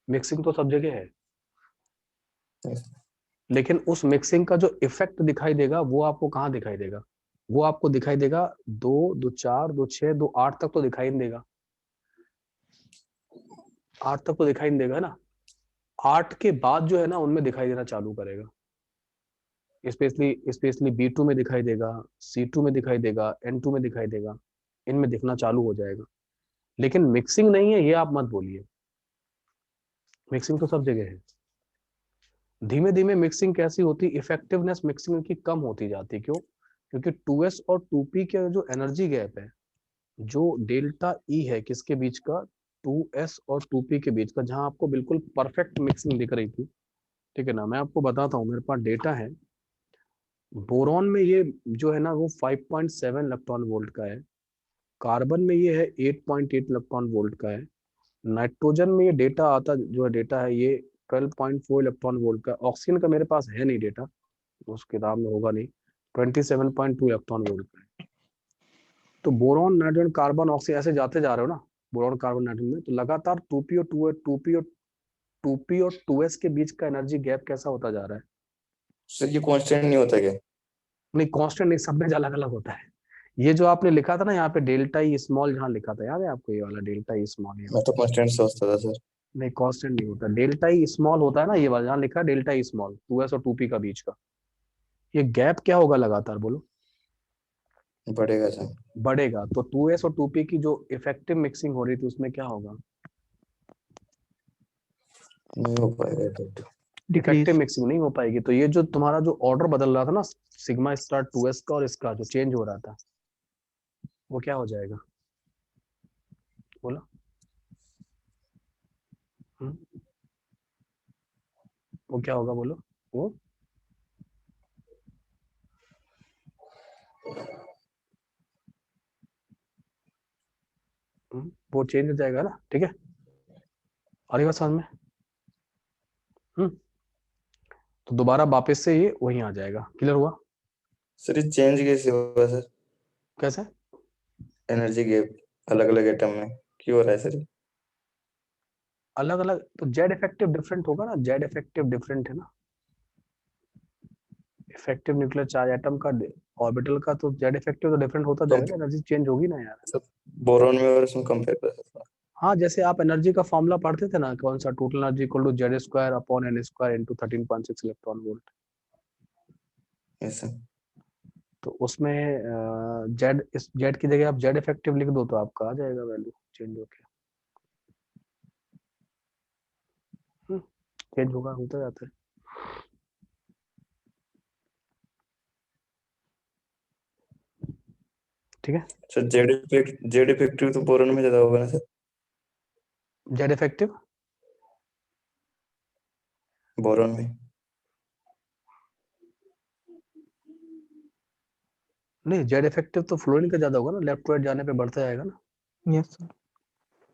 मिक्सिंग तो सब जगह है, लेकिन उस मिक्सिंग का जो इफेक्ट दिखाई देगा वो आपको कहाँ दिखाई देगा? वो आपको दिखाई देगा 2, 2 4, 2 6, 2 8 तक तो दिखाई नहीं देगा। 8 तक तो दिखाई नहीं देगा, है ना? 8 के बाद जो है ना उनमें दिखाई देना चालू करेगा। स्पेशली B2 में दिखाई देगा, C2 में दिखाई देगा, N2 में दिखाई देगा, इनमें दिखना चालू हो जाएगा। लेकिन मिक्सिंग नहीं है ये आप मत बोलिए, मिक्सिंग तो सब जगह है। धीमे धीमे मिक्सिंग कैसी होती, इफेक्टिवनेस मिक्सिंग की कम होती जाती। क्यों? क्योंकि 2s और 2p के जो एनर्जी गैप है, जो डेल्टा ई है किसके बीच का? 2s और 2p के बीच का, जहां आपको बिल्कुल परफेक्ट मिक्सिंग दिख रही थी। ठीक है ना? मैं आपको बताता हूँ, मेरे पास डेटा है। बोरॉन में ये जो है ना वो 5.7 इलेक्ट्रॉन वोल्ट का है, कार्बन में ये है 8.8 इलेक्ट्रॉन वोल्ट का है, नाइट्रोजन में ये डेटा आता जो है डेटा है ये 12.4 इलेक्ट्रॉन वोल्ट का। ऑक्सीजन का मेरे पास है नहीं डेटा, उस किताब में होगा नहीं, 27.2 इलेक्ट्रॉन वोल्ट का है। तो बोरॉन, नाइट्रोजन, कार्बन, ऑक्सीजन ऐसे जाते जा रहे हो ना, बोरॉन, कार्बन, नाइट्रोजन में, तो लगातार 2p और 2s के बीच का एनर्जी गैप कैसा होता जा रहा है? सर ये कांस्टेंट नहीं होता क्या? नहीं, कांस्टेंट नहीं, सब में अलग अलग होता है। ये जो आपने लिखा था ना यहाँ पे डेल्टा ई स्मॉल, जहाँ लिखा था, याद है आपको? ये वाला डेल्टा ई स्मॉल, मैं तो कांस्टेंट सोचता था सर। नहीं कांस्टेंट नहीं होता, डेल्टा ई स्मॉल होता है ना, ये वाला जहाँ लिखा है डेल्टा ई स्मॉल, 2s और 2p का बीच का ये गैप क्या होगा लगातार, बोलो? बढ़ेगा सर। बढ़ेगा। तो 2s और 2p की जो इफेक्टिव मिक्सिंग हो रही थी उसमें क्या होगा? नहीं हो पाएगा तो। इफेक्टिव मिक्सिंग नहीं हो पाएगी। तो ये जो तुम्हारा जो ऑर्डर बदल रहा था ना, सिग्मा स्टार 2s का और इसका जो चेंज हो रहा था, वो क्या हो जाएगा, बोलो? वो क्या होगा, बोलो? वो वो चेंज हो जाएगा ना, ठीक है? और ये बात समझ में? तो दोबारा वापस से ये वहीं आ जाएगा। क्लियर हुआ? सर ये चेंज कैसे होगा सर? कैसे? एनर्जी गैप अलग अलग एटम में क्यों हो रहा है सर? अलग अलग तो जेड इफेक्टिव डिफरेंट होगा ना, जेड इफेक्टिव डिफरेंट है ना। इफेक्टिव न्यूक्लियर चार्ज एटम का ऑर्बिटल का तो जेड इफेक्टिव तो डिफरेंट होता जाएगा, एनर्जी चेंज होगी ना यार। सब बोरॉन में और इसमें कंपेयर कर सकते हैं। हाँ, जैसे आप एनर्जी का फॉर्मूला पढ़ते थे ना, कौन सा, total energy equal to Z square upon N square into 13.6 electron volt. Yes sir. तो उसमें जेड, इस जेड की जगह आप जेड इफेक्टिव लिख दो तो आपका आ जाएगा वैल्यू चेंज होके। चेंज होगा, होता जाता है। ठीक है, सर जेड इफेक्टिव तो बोरॉन में ज्यादा होगा ना सर? जेड इफेक्टिव बोरॉन में नहीं, जेड इफेक्टिव तो फ्लोरीन का ज्यादा होगा ना, लेफ्ट टू राइट जाने पे बढ़ता जाएगा ना। Yes sir.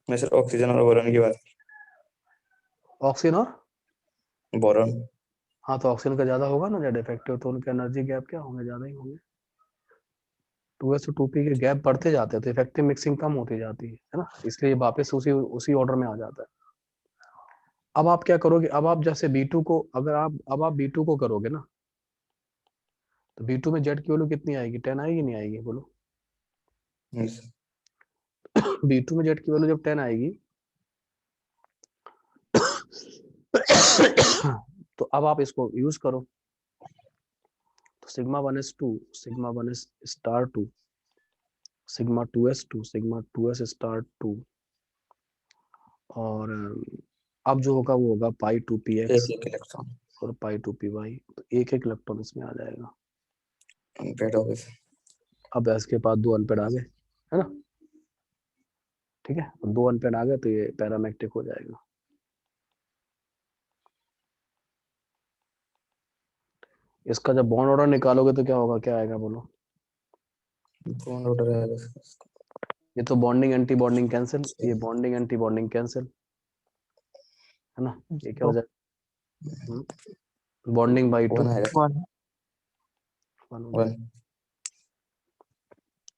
मैं सर ऑक्सीजन और बोरॉन की बात। ऑक्सीजन और बोरॉन। हाँ, तो ऑक्सीजन का ज्यादा होगा ना जेड इफेक्टिव, तो उनके एनर्जी गैप क्या होंगे, ज्यादा ही होंगे। 2s to 2p के गैप बढ़ते जाते हैं तो इफेक्टिव मिक्सिंग कम होती जाती है ना, इसलिए वापस उसी उसी ऑर्डर में आ जाता है। अब आप क्या करोगे, अब आप जैसे B2 को, अगर आप B2 को करोगे ना, तो B2 में जेड की वैल्यू कितनी आएगी, 10 आएगी नहीं आएगी बोलो? यस B2 में जेड की वैल्यू जब 10 आएगी तो अब आप इसको यूज करो, तो sigma 1s2 sigma 1s star 2 sigma 2s2 sigma 2s star 2 और अब जो होगा वो होगा पाई 2px एक इलेक्ट्रॉन और पाई 2py, तो एक एक इलेक्ट्रॉन इसमें आ जाएगा। अनपेड हो गए सर। अब इसके पास 2 अनपेड आ गए, है ना? ठीक है, 2 अनपेड आ गए तो ये पैरामेग्नेटिक हो जाएगा। इसका जब बॉन्ड ऑर्डर निकालोगे तो क्या होगा, क्या आएगा बोलो? बॉन्ड ऑर्डर आएगा सर। ये तो बॉन्डिंग एंटी बॉन्डिंग कैंसिल, ये बॉन्डिंग एंटी बॉन्डिंग कैंसिल, है ना? ये क्या हो जाएगा, बॉन्डिंग बाई 2 वन आएगा 1 1 हो जाएगा। 1।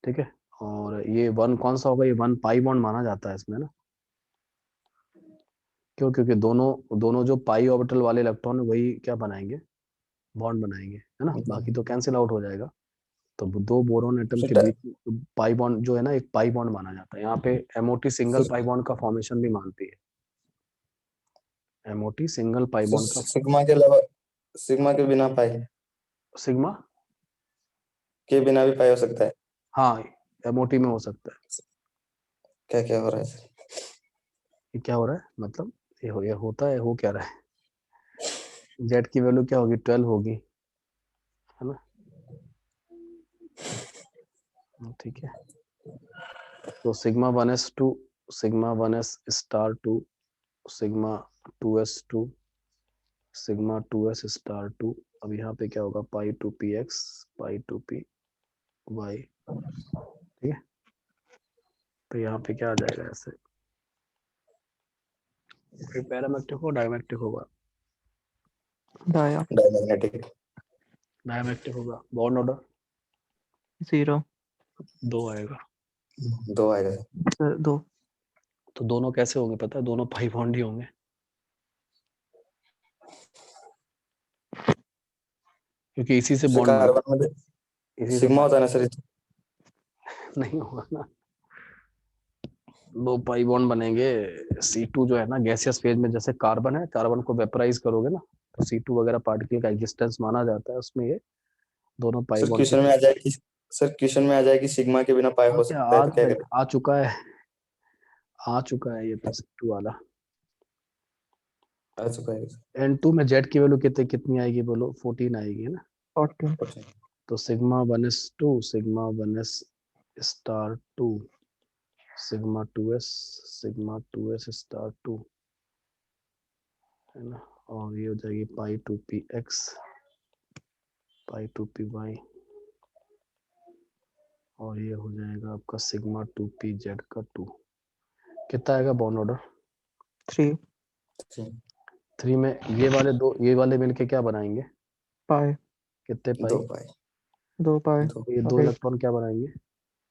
ठीक है, और ये 1 कौन सा होगा, ये 1 पाई बॉन्ड माना जाता है इसमें ना। क्यों? क्योंकि दोनों जो पाई ऑर्बिटल वाले इलेक्ट्रॉन है वही क्या बनाएंगे, बॉन्ड बनाएंगे, है ना, बाकी तो कैंसिल आउट हो जाएगा। तो 2 बोरोन एटम के बीच में पाई बॉन्ड जो है ना, एक पाई बॉन्ड माना जाता है। यहाँ पे एमओटी सिंगल पाई बॉन्ड का फॉर्मेशन भी मानती है, एमओटी सिंगल पाई बॉन्ड का। सिग्मा के अलावा, सिग्मा के बिना पाई, सिग्मा के बिना भी पाई हो सकता है? हाँ, एमओटी में हो सकता है। क्या क्या हो रहा है सर? ये क्या हो रहा है मतलब, ये होता है, हो क्या रहा है, जेड की वैल्यू क्या होगी, 12 होगी, है ना? ठीक है, तो sigma 1s2 sigma 1s star 2 sigma 2s2 sigma 2s star 2। अब यहाँ पे क्या होगा, पाई 2px पाई 2py। ठीक है, तो यहाँ पे क्या आ जाएगा ऐसे, फिर पैरामेट्रिक हो डायमेट्रिक होगा, डाया डायमैग्नेटिक। डायमेट्रिक होगा। बॉन्ड ऑर्डर 0 2 आएगा। 2 आएगा सर। सर 2 तो दोनों कैसे होंगे पता है, दोनों पाई बॉन्ड ही होंगे, क्योंकि इसी से बॉन्ड बनता कार्बन में है, इसी से सिग्मा होता है ना सर? नहीं होगा ना, 2 पाई बॉन्ड बनेंगे। C2 जो है ना गैसियस फेज में, जैसे कार्बन है, कार्बन को वेपराइज करोगे ना तो C2 वगैरह पार्टिकल का एग्जिस्टेंस माना जाता है, उसमें ये दोनों पाई सर बॉन्ड के। क्वेश्चन में आ जाए कि, सर क्वेश्चन में आ जाए कि सिग्मा के बिना पाई हो क्या सकता है तो क्या करें? आ चुका है, आ चुका है ये तो C2 वाला। आ चुका है सर। N2 में जेड की वैल्यू कितनी आएगी बोलो, 14 आएगी, है ना? 14 तो sigma 1s2 sigma 1s star 2 sigma 2s star 2, है ना? और ये हो जाएगी पाई 2px पाई 2py, और ये हो जाएगा आपका सिग्मा 2pz का 2। कितना आएगा बॉन्ड ऑर्डर? 3 3 में ये वाले मिलके क्या बनाएंगे? पाई, कितने पाई? 2 पाई 2 पाई, दो ये 2 और इलेक्ट्रॉन क्या बनाएंगे?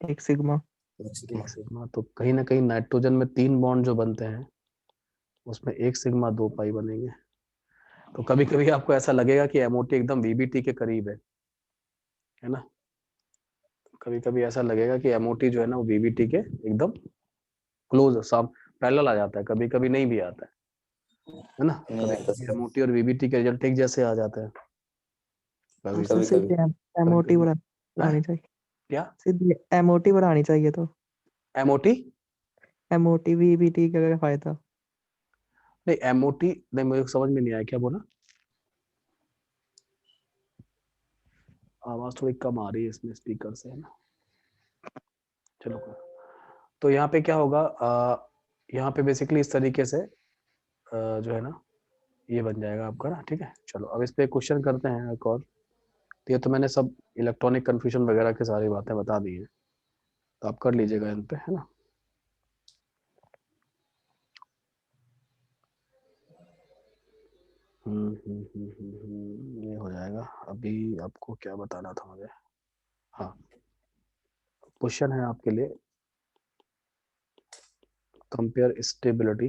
1 सिग्मा। एक सिग्मा। एक सिग्मा। तो कहीं ना कहीं नाइट्रोजन में 3 बॉन्ड जो बनते हैं उसमें 1 सिग्मा 2 पाई बनेंगे। तो कभी कभी आपको ऐसा लगेगा कि एमओटी एकदम वीबीटी के करीब है ना? कभी कभी ऐसा लगेगा कि एमओटी जो है ना वो वीबीटी के एकदम क्लोज पैरेलल आ जाता है, कभी कभी नहीं भी आता है ना? नहीं कभी आता कभी सर। एमओटी और वीबीटी के रिजल्ट एक जैसे आ जाते हैं कभी आपसे कभी कभी। सीधे एमओटी कभी बढ़ानी चाहिए, क्या सीधे एमओटी बढ़ानी चाहिए। तो एमओटी? एमओटी वीबीटी का क्या फायदा? नहीं एमओटी नहीं, मुझे समझ में नहीं आया क्या बोला। आवाज थोड़ी कम आ रही है इसमें स्पीकर से, है ना? चलो तो यहाँ पे क्या होगा, यहाँ पे बेसिकली इस तरीके से जो है ना ये बन जाएगा आपका ना। ठीक है, चलो अब इस पे क्वेश्चन करते हैं एक और। तो ये तो मैंने सब इलेक्ट्रॉनिक कंफ्यूजन वगैरह की सारी बातें बता दी हैं, तो आप कर लीजिएगा इन पे, है ना? ये हो जाएगा। अभी आपको क्या बताना था मुझे? हाँ, क्वेश्चन है आपके लिए, compare stability,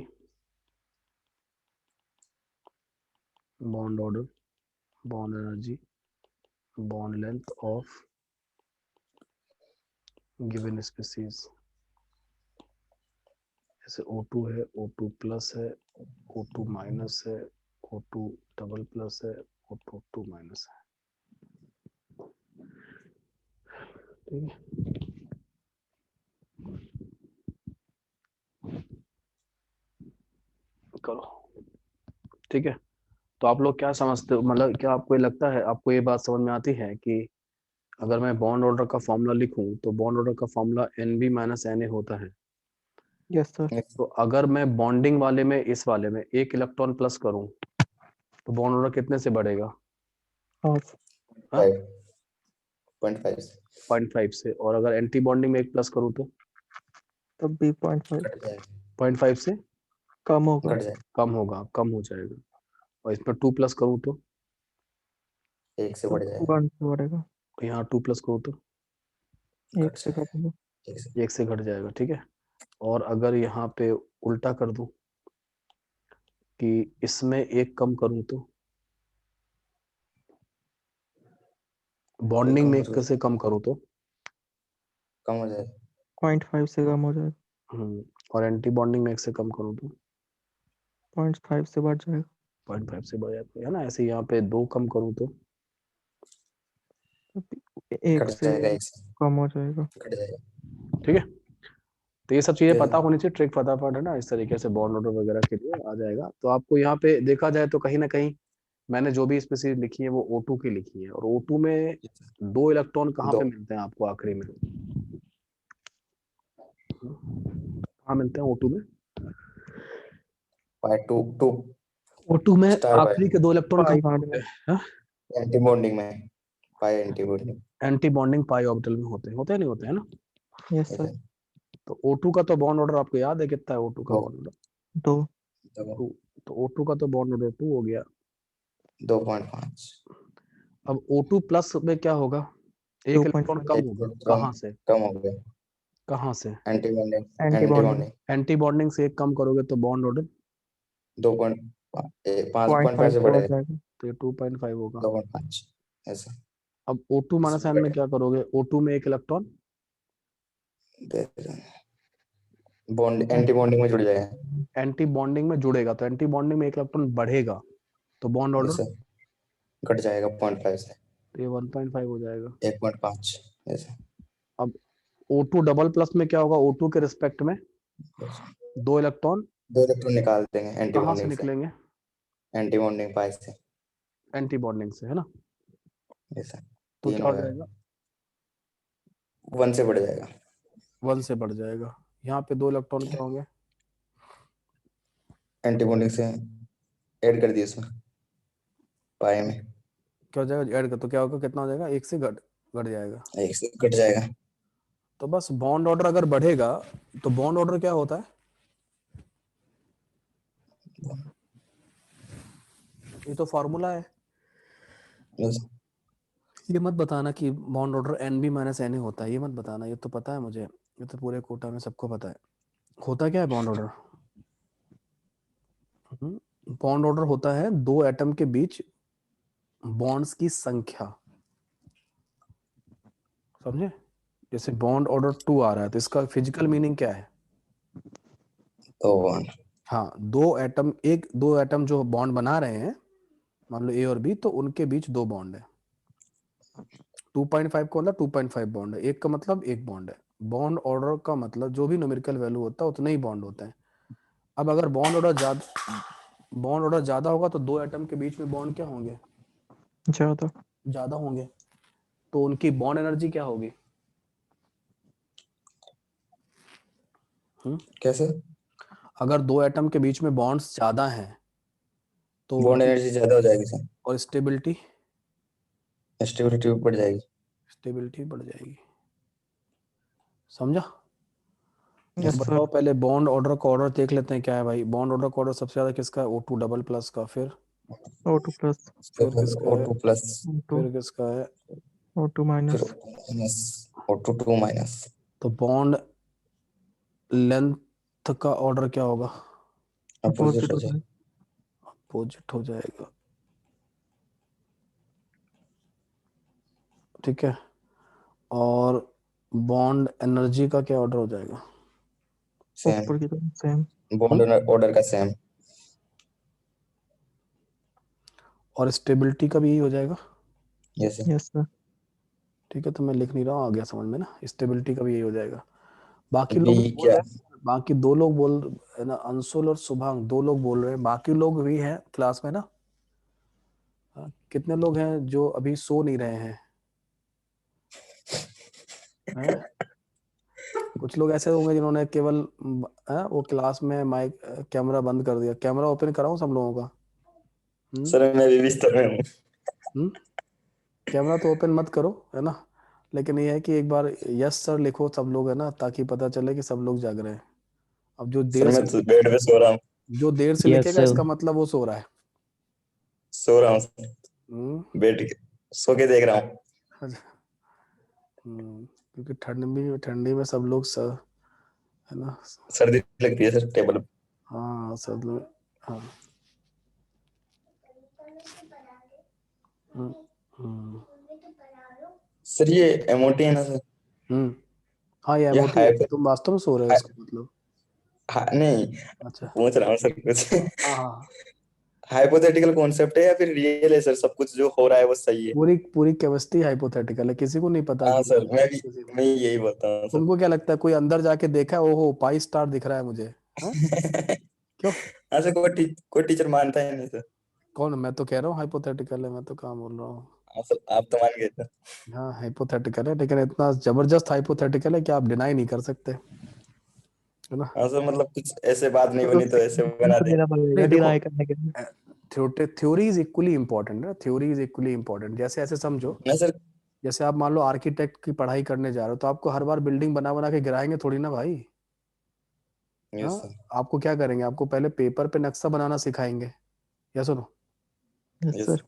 bond order, bond energy, bond length of given species. जैसे O2 है, O2 प्लस है, O2 माइनस है, O2 डबल प्लस है, O2 माइनस है। ठीक है, करो। ठीक है, तो आप लोग क्या समझते हो, मतलब क्या आपको ये लगता है, आपको ये बात समझ में आती है कि अगर मैं बॉन्ड ऑर्डर का फॉर्मूला लिखूं तो बॉन्ड ऑर्डर का फॉर्मूला NB माइनस Na होता है। Yes sir. तो अगर मैं बॉन्डिंग वाले में, इस वाले में 1 इलेक्ट्रॉन प्लस करूं तो बॉन्ड ऑर्डर कितने से बढ़ेगा? हाफ। हाँ, 5.5 से 0.5 से। और अगर एंटी बॉन्डिंग में 1 प्लस करूं तो तब भी 0.5 घट जाएगा। 0.5 से कम होगा। घट जाएगा। कम होगा, कम हो जाएगा। और इसमें 2 प्लस करूं तो 1 से तो बढ़ जाएगा। 1 से बढ़ेगा, यहाँ 2 प्लस करूं तो 1 घट से जाएगा। घटेगा। 1 से 1 से घट जाएगा। ठीक है, और अगर यहाँ पे उल्टा कर दूं कि इसमें 1 कम करूं तो बॉन्डिंग में 1 से कम करूं तो कम हो जाएगा। 0.5 से कम हो जाएगा, और एंटी बॉन्डिंग में 1 से कम करूं तो 0.5 से बढ़ जाएगा। 0.5 से बढ़ जाता है ना? ऐसे यहाँ पे 2 कम करूं तो तब 1 घट से जाएगा। 1 से कम हो जाएगा। घट जाएगा। ठीक है, तो ये सब चीजें ठीक पता है। होनी चाहिए, ट्रिक फटाफट, है ना? इस तरीके से बॉन्ड ऑर्डर वगैरह के लिए आ जाएगा। तो आपको यहाँ पे देखा जाए तो कहीं ना कहीं मैंने जो भी स्पीसीज लिखी है वो O2 की लिखी है, और O2 में 2 इलेक्ट्रॉन कहाँ पे 2 मिलते हैं आपको आखिरी में? कहाँ मिलते हैं O2 में? पाई 2 2 O2 में स्टार आखिरी के 2 इलेक्ट्रॉन कहाँ पाई पे बॉन्ड होते में। हैं? एंटी बॉन्डिंग में। Pi anti bonding. Anti bonding pi orbital में होते हैं नहीं होते हैं ना? Yes sir. तो O2 का तो बॉन्ड ऑर्डर आपको याद है कितना है? O2 का 2 बॉन्ड ऑर्डर 2। 2। तो O2 का तो बॉन्ड ऑर्डर 2 हो गया। 2.5 अब O2 प्लस में क्या होगा? 1 इलेक्ट्रॉन 2.5 कम होगा। कहाँ से? कम हो गया। कहाँ से? Anti bonding. Anti anti bonding bonding anti bonding से 1 कम करोगे तो बॉन्ड ऑर्डर 5.5 0.5 से से बढ़ बढ़ेगा। जाएगा। तो ये 2.5 होगा। 2.5 ऐसा। अब O2 माइनस इसमें n में क्या करोगे? O2 में 1 इलेक्ट्रॉन बॉन्ड एंटी बॉन्डिंग में जुड़ जाएगा। एंटी बॉन्डिंग में जुड़ेगा, तो एंटी बॉन्डिंग में 1 इलेक्ट्रॉन बढ़ेगा, तो बॉन्ड ऑर्डर ऐसा घट जाएगा 0.5 से तो ये 1.5 हो जाएगा। 1.5 ऐसा। अब O2 डबल प्लस में क्या होगा? O2 के रिस्पेक्ट में 2 इलेक्ट्रॉन 2 इलेक्ट्रॉन निकाल देंगे एंटी कहाँ से बॉन्डिंग से। निकलेंगे? एंटी बॉन्डिंग पाई से एंटी बॉन्डिंग से, है ना? ऐसा। तो 3 क्या हो हो जाएगा। जाएगा? 1 से बढ़ जाएगा। 1 से बढ़ जाएगा। यहाँ पे 2 इलेक्ट्रॉन क्या होंगे? एंटी बॉन्डिंग से ऐड कर दिए इसमें पाई में। क्या हो जाएगा? ऐड कर तो क्या होगा? कितना हो जाएगा? 1 से घट घट जाएगा। 1 से घट जाएगा। तो बस बॉन्ड ऑर्डर अगर बढ़ेगा तो बॉन्ड ऑर्डर क्या होता है? ये तो फॉर्मूला है। Yes. ये मत बताना कि bond order N B minus N A होता है, ये मत बताना, ये तो पता है मुझे, ये तो पूरे कोटा में सबको पता है। होता क्या है बॉन्ड ऑर्डर? बॉन्ड ऑर्डर होता है दो एटम के बीच बॉन्ड्स की संख्या, समझे? जैसे बॉन्ड ऑर्डर 2 आ रहा है तो इसका फिजिकल मीनिंग क्या है? तो वन हाँ, दो एटम जो बॉन्ड बना रहे हैं, मान लो ए और बी, तो उनके बीच दो बॉन्ड है। 2.5 का मतलब 2.5 बॉन्ड है, एक का मतलब एक बॉन्ड है। बॉन्ड ऑर्डर का मतलब जो भी न्यूमेरिकल वैल्यू होता है उतना ही बॉन्ड होता है। अब अगर बॉन्ड ऑर्डर ज्यादा होगा तो दो एटम के बीच में बॉन्ड क्या होंगे? ज्यादा होंगे, तो उनकी बॉन्ड एनर्जी क्या होगी? कैसे? अगर दो एटम के बीच में बॉन्ड्स ज्यादा हैं तो बॉन्ड एनर्जी ज्यादा हो जाएगी सर, और स्टेबिलिटी स्टेबिलिटी बढ़ जाएगी। बढ़ जाएगी। समझा? यस तो सर। बताओ पहले बॉन्ड ऑर्डर का ऑर्डर देख लेते हैं क्या है भाई। बॉन्ड ऑर्डर का ऑर्डर सबसे ज्यादा किसका है? O2 डबल प्लस का, फिर O2 प्लस फिर किसका है? O2 प्लस, O2 फिर किसका है? O2 फिर माइनस माइनस O2 2 माइनस। तो बॉन्ड लेंथ का ऑर्डर क्या होगा? अपोजिट हो जाए। अपोजिट हो जाएगा, ठीक है। और बॉन्ड एनर्जी का क्या ऑर्डर हो जाएगा? सेम, ऊपर की तरफ सेम। बॉन्ड ऑर्डर का सेम। और स्टेबिलिटी का भी यही हो जाएगा, यस यस सर। ठीक है। तो मैं लिख नहीं रहा हूँ, आ गया समझ में ना, स्टेबिलिटी का भी यही हो जाएगा। बाकी बी लोग बोल क्या? रहे हैं, बाकी दो लोग बोल है ना, अंशुल और शुभांग, दो लोग बोल रहे हैं, बाकी लोग भी हैं क्लास में ना। कितने लोग हैं जो अभी सो नहीं रहे हैं? हैं? कुछ लोग ऐसे होंगे जिन्होंने केवल वो क्लास में माइक कैमरा बंद कर दिया। कैमरा ओपन कराऊं सब लोगों का? सर मैं भी बिस्तर में हूँ। कैमरा तो ओपन मत करो, है ना, लेकिन ये है कि एक बार यस सर लिखो सब लोग, है ना, ताकि पता चले कि सब लोग जाग रहे हैं। अब सर मैं तो बेड पे सो रहा हूँ। जो देर से Yes, लिखेगा sir. इसका मतलब वो सो रहा है। सो रहा हूँ सर, हम्म, बेड के सो के देख रहा हूँ। क्योंकि ठंडी में सब लोग है ना। सर्दी लगती है सर टेबल पे। हाँ सब लोग, हाँ। हम्म, हम्म, सर ये एमओटी है ना सर? हाँ ये ये एमओटी है। तुम वास्तव में सो रहे हो इसका मतलब? नहीं, अच्छा, पूछ रहा हूँ सर कुछ। हाँ हाँ, हाइपोथेटिकल कॉन्सेप्ट है या फिर रियल है सर? सब कुछ जो हो रहा है वो सही है? पूरी पूरी केमिस्ट्री हाइपोथेटिकल है, किसी को नहीं पता हाँ कि सर, किसी को। मैं यही बोलता हूँ सर। तुमको क्या लगता है कोई अंदर जाके देखा है, ओहो 5 स्टार दिख रहा है मुझे? हाँ, क्यों? हाँ सर, कोई टीचर मानता है नहीं सर। कौन? मैं तो कह रहा हूँ हाइपोथेटिकल है, मैं तो कहाँ बोल रहा हूँ। हाँ सर, आप तो मान गए सर। हाँ हाइपोथेटिकल है, लेकिन इतना जबरदस्त हाइपोथेटिकल है कि आप डिनाई नहीं कर सकते, है ना। हाँ सर, मतलब कुछ ऐसे बात नहीं तो बनी तो ऐसे बना तो दे। देना पड़ेगा नहीं देखो, डिनाई करने के लिए। थ्योरी इज इक्वली इम्पोर्टेंट है, थ्योरी इज इक्वली इम्पोर्टेंट। जैसे ऐसे समझो, ना सर। जैसे आप मान लो आर्किटेक्ट की पढ़ाई करने जा रहे हो, तो आपको हर बार बिल्डिंग बना बना के गिराएंगे थोड़ी ना भाई। यस हाँ, सर। आपको क्या करेंगे, आपको पहले पेपर पे नक्शा बनाना सिखाएंगे, या सुनो। Yes yes sir.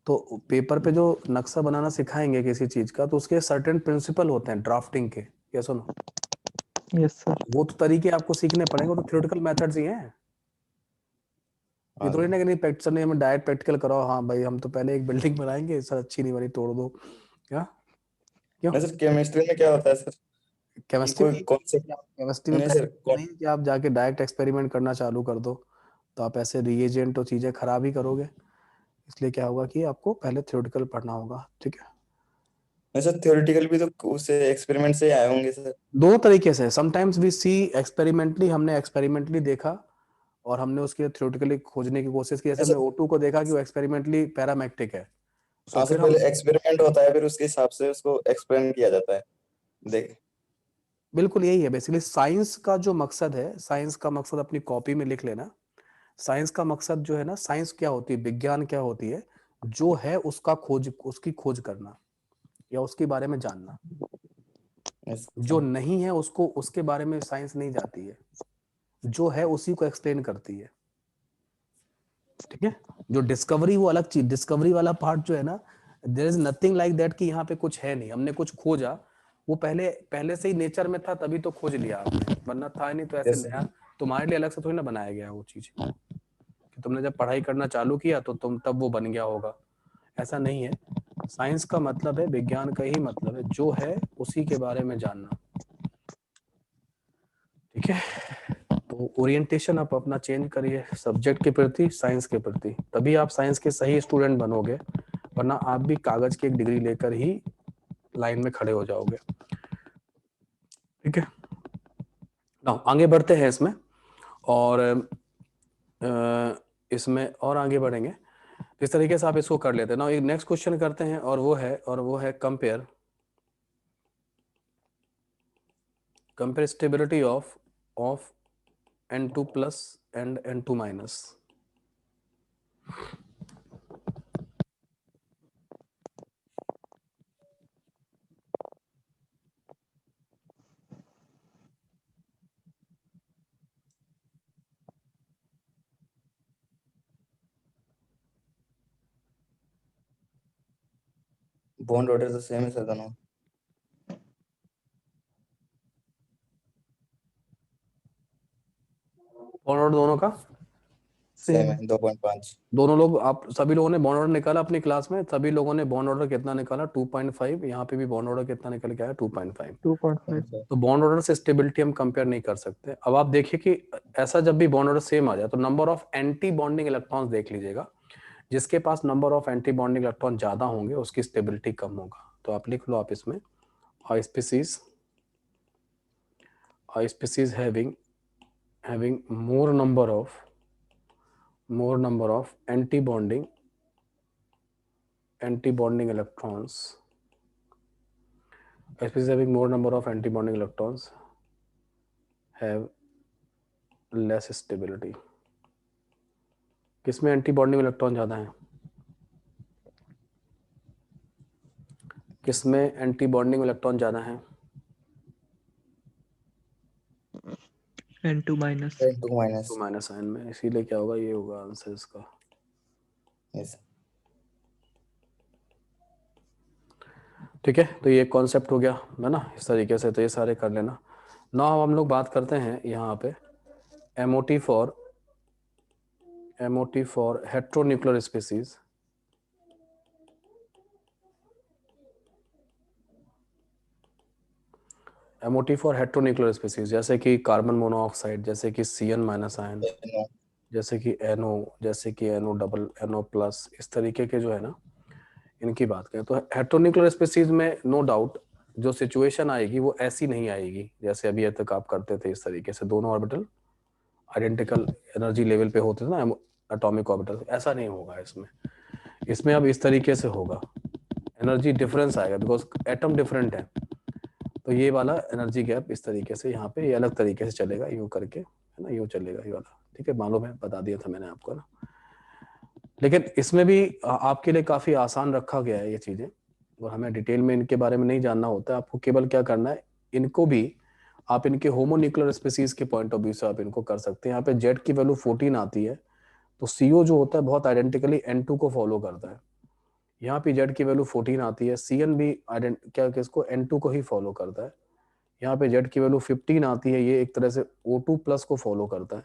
तो पेपर पे जो नक्शा बनाना सिखाएंगे किसी चीज का, तो उसके सर्टेन प्रिंसिपल होते हैं ड्राफ्टिंग के, या सुनो। Yes sir. वो तो तरीके आपको सीखने पड़ेंगे, तो थ्योरेटिकल मेथड्स ही हैं। ये थोड़ी ना कि नहीं सर ने हमें डायरेक्ट प्रैक्टिकल कराओ, हाँ भाई हम तो पहले एक बिल्डिंग बनाएंगे, सर अच्छी नहीं बनी तोड़ दो, क्या? क्यों? नहीं सर, केमिस्ट्री में क्या होता है सर? कि केमिस्ट्री कोई में कॉन्सेप्ट। केमिस्ट्री में नहीं सर, प्रैक्टिकल नहीं है कि आप जाके डायरेक्ट एक्सपेरिमेंट करना चालू कर दो, तो आप ऐसे रिएजेंट और चीजें खराब ही करोगे। इसलिए क्या होगा कि आपको पहले थ्योरेटिकल पढ़ना होगा, ठीक है। नहीं सर, थ्योरेटिकल भी तो उसे एक्सपेरिमेंट से आए होंगे सर। दो तरीके से, समटाइम्स वी सी एक्सपेरिमेंटली, हमने एक्सपेरिमेंटली देखा और हमने उसके थ्योरेटिकली खोजने की कोशिश की। जैसे नहीं हमने सर। O2 को देखा कि वो एक्सपेरिमेंटली पैरामैग्नेटिक है, तो हाँ सर, फिर हम, पहले एक्सपेरिमेंट होता है, फिर उसके हिसाब से उसको एक्सप्लेन किया जाता है। देख। बिल्कुल यही है बेसिकली साइंस का जो मकसद है। साइंस का मकसद अपनी कॉपी में लिख लेना। साइंस का मकसद जो है ना, साइंस क्या होती है, विज्ञान क्या होती है, जो है उसकी खोज करना या उसके बारे में जानना। यस जो सर। नहीं है उसको, उसके बारे में साइंस नहीं जाती है, जो है उसी को एक्सप्लेन करती है। ठीक है, जो डिस्कवरी वो अलग चीज, डिस्कवरी वाला पार्ट जो है ना, there is nothing like that कि यहाँ पे कुछ है नहीं, हमने कुछ खोजा, वो पहले पहले से ही नेचर में था तभी तो खोज लिया आपने, वरना था नहीं तो ऐसे Yes, sir. नया तुम्हारे लिए अलग से थोड़ी ना बनाया गया वो चीज कि तुमने जब पढ़ाई करना चालू किया तो तुम तब वो बन गया होगा, ऐसा नहीं है। साइंस का मतलब है, विज्ञान का ही मतलब है जो है उसी के बारे में जानना, ठीक है। तो ओरिएंटेशन आप अपना चेंज करिए सब्जेक्ट के प्रति, साइंस के प्रति, तभी आप साइंस के सही स्टूडेंट बनोगे, वरना आप भी कागज की एक डिग्री लेकर ही लाइन में खड़े हो जाओगे, ठीक है। नाउ आगे बढ़ते हैं इसमें, और इसमें और आगे बढ़ेंगे इस तरीके से आप इसको कर लेते हैं। नाउ एक नेक्स्ट क्वेश्चन करते हैं, और वो है compare stability of N2 plus and N2 minus। bond order is the same as दोनों। बॉन्ड ऑर्डर दोनों का सेम है 2.5। दोनों लोग, आप सभी लोगों ने बॉन्ड ऑर्डर निकाला अपनी क्लास में, सभी लोगों ने बॉन्ड ऑर्डर कितना निकाला 2.5, यहाँ पे भी बॉन्ड ऑर्डर कितना निकल के आया 2.5। 2.5 तो बॉन्ड ऑर्डर से स्टेबिलिटी हम कंपेयर नहीं कर सकते। अब आप देखिए कि ऐसा जब भी बॉन्ड ऑर्डर सेम आ जाए तो number of anti bonding electrons देख लीजिएगा, जिसके पास number of anti bonding electron ज्यादा होंगे उसकी स्टेबिलिटी कम होगा। तो आप लिख लो आप इसमें a species having more number of anti-bonding electrons, a species having more number of anti-bonding electrons have less stability। किसमें एंटी बॉन्डिंग इलेक्ट्रॉन ज्यादा है, किसमें एंटी बॉन्डिंग इलेक्ट्रॉन ज्यादा है? N2 minus N2 minus। तो माइनस साइन में, इसीलिए क्या होगा, ये होगा आंसर इसका। Yes। ठीक है, तो ये कॉन्सेप्ट हो गया है ना इस तरीके से, तो ये सारे कर लेना। नाउ हम लोग बात करते हैं यहाँ पे MOT for heteronuclear species. MOT for heteronuclear species, जैसे कि कार्बन मोनोऑक्साइड, जैसे कि CN- आयन, NO। जैसे कि NO, जैसे कि NO डबल, NO+, इस तरीके के जो है ना, इनकी बात करें तो हेट्रोन्यूक्लियर स्पीसीज में नो डाउट जो सिचुएशन आएगी वो ऐसी नहीं आएगी जैसे अभी तक आप करते थे इस तरीके से, दोनों ऑर्बिटल आइडेंटिकल एनर्जी लेवल पे होते थे ना एटॉमिक ऑर्बिटल, ऐसा नहीं होगा इसमें। इसमें अब इस तरीके से होगा, एनर्जी डिफरेंस आएगा बिकॉज एटम डिफरेंट है, तो ये वाला एनर्जी गैप इस तरीके से यहाँ पे ये अलग तरीके से चलेगा, यूं करके है ना, यूं चलेगा ये वाला, ठीक है, मालूम है, बता दिया था मैंने आपको ना। लेकिन इसमें भी आपके लिए काफी आसान रखा गया है ये चीजें, और हमें डिटेल में इनके बारे में नहीं जानना होता है, आपको केवल क्या करना है, इनको भी आप इनके होमोन्यूक्लियर स्पीसीज के पॉइंट ऑफ व्यू से आप इनको कर सकते हैं। यहाँ पे जेड की वैल्यू 14 आती है, तो CO जो होता है बहुत आइडेंटिकली N2 को फॉलो करता है। यहाँ पे जेड की वैल्यू 14 आती है, CN भी क्या किसको, N2 को ही फॉलो करता है। यहाँ पे जेड की वैल्यू 15 आती है, ये एक तरह से O2+ को फॉलो करता है।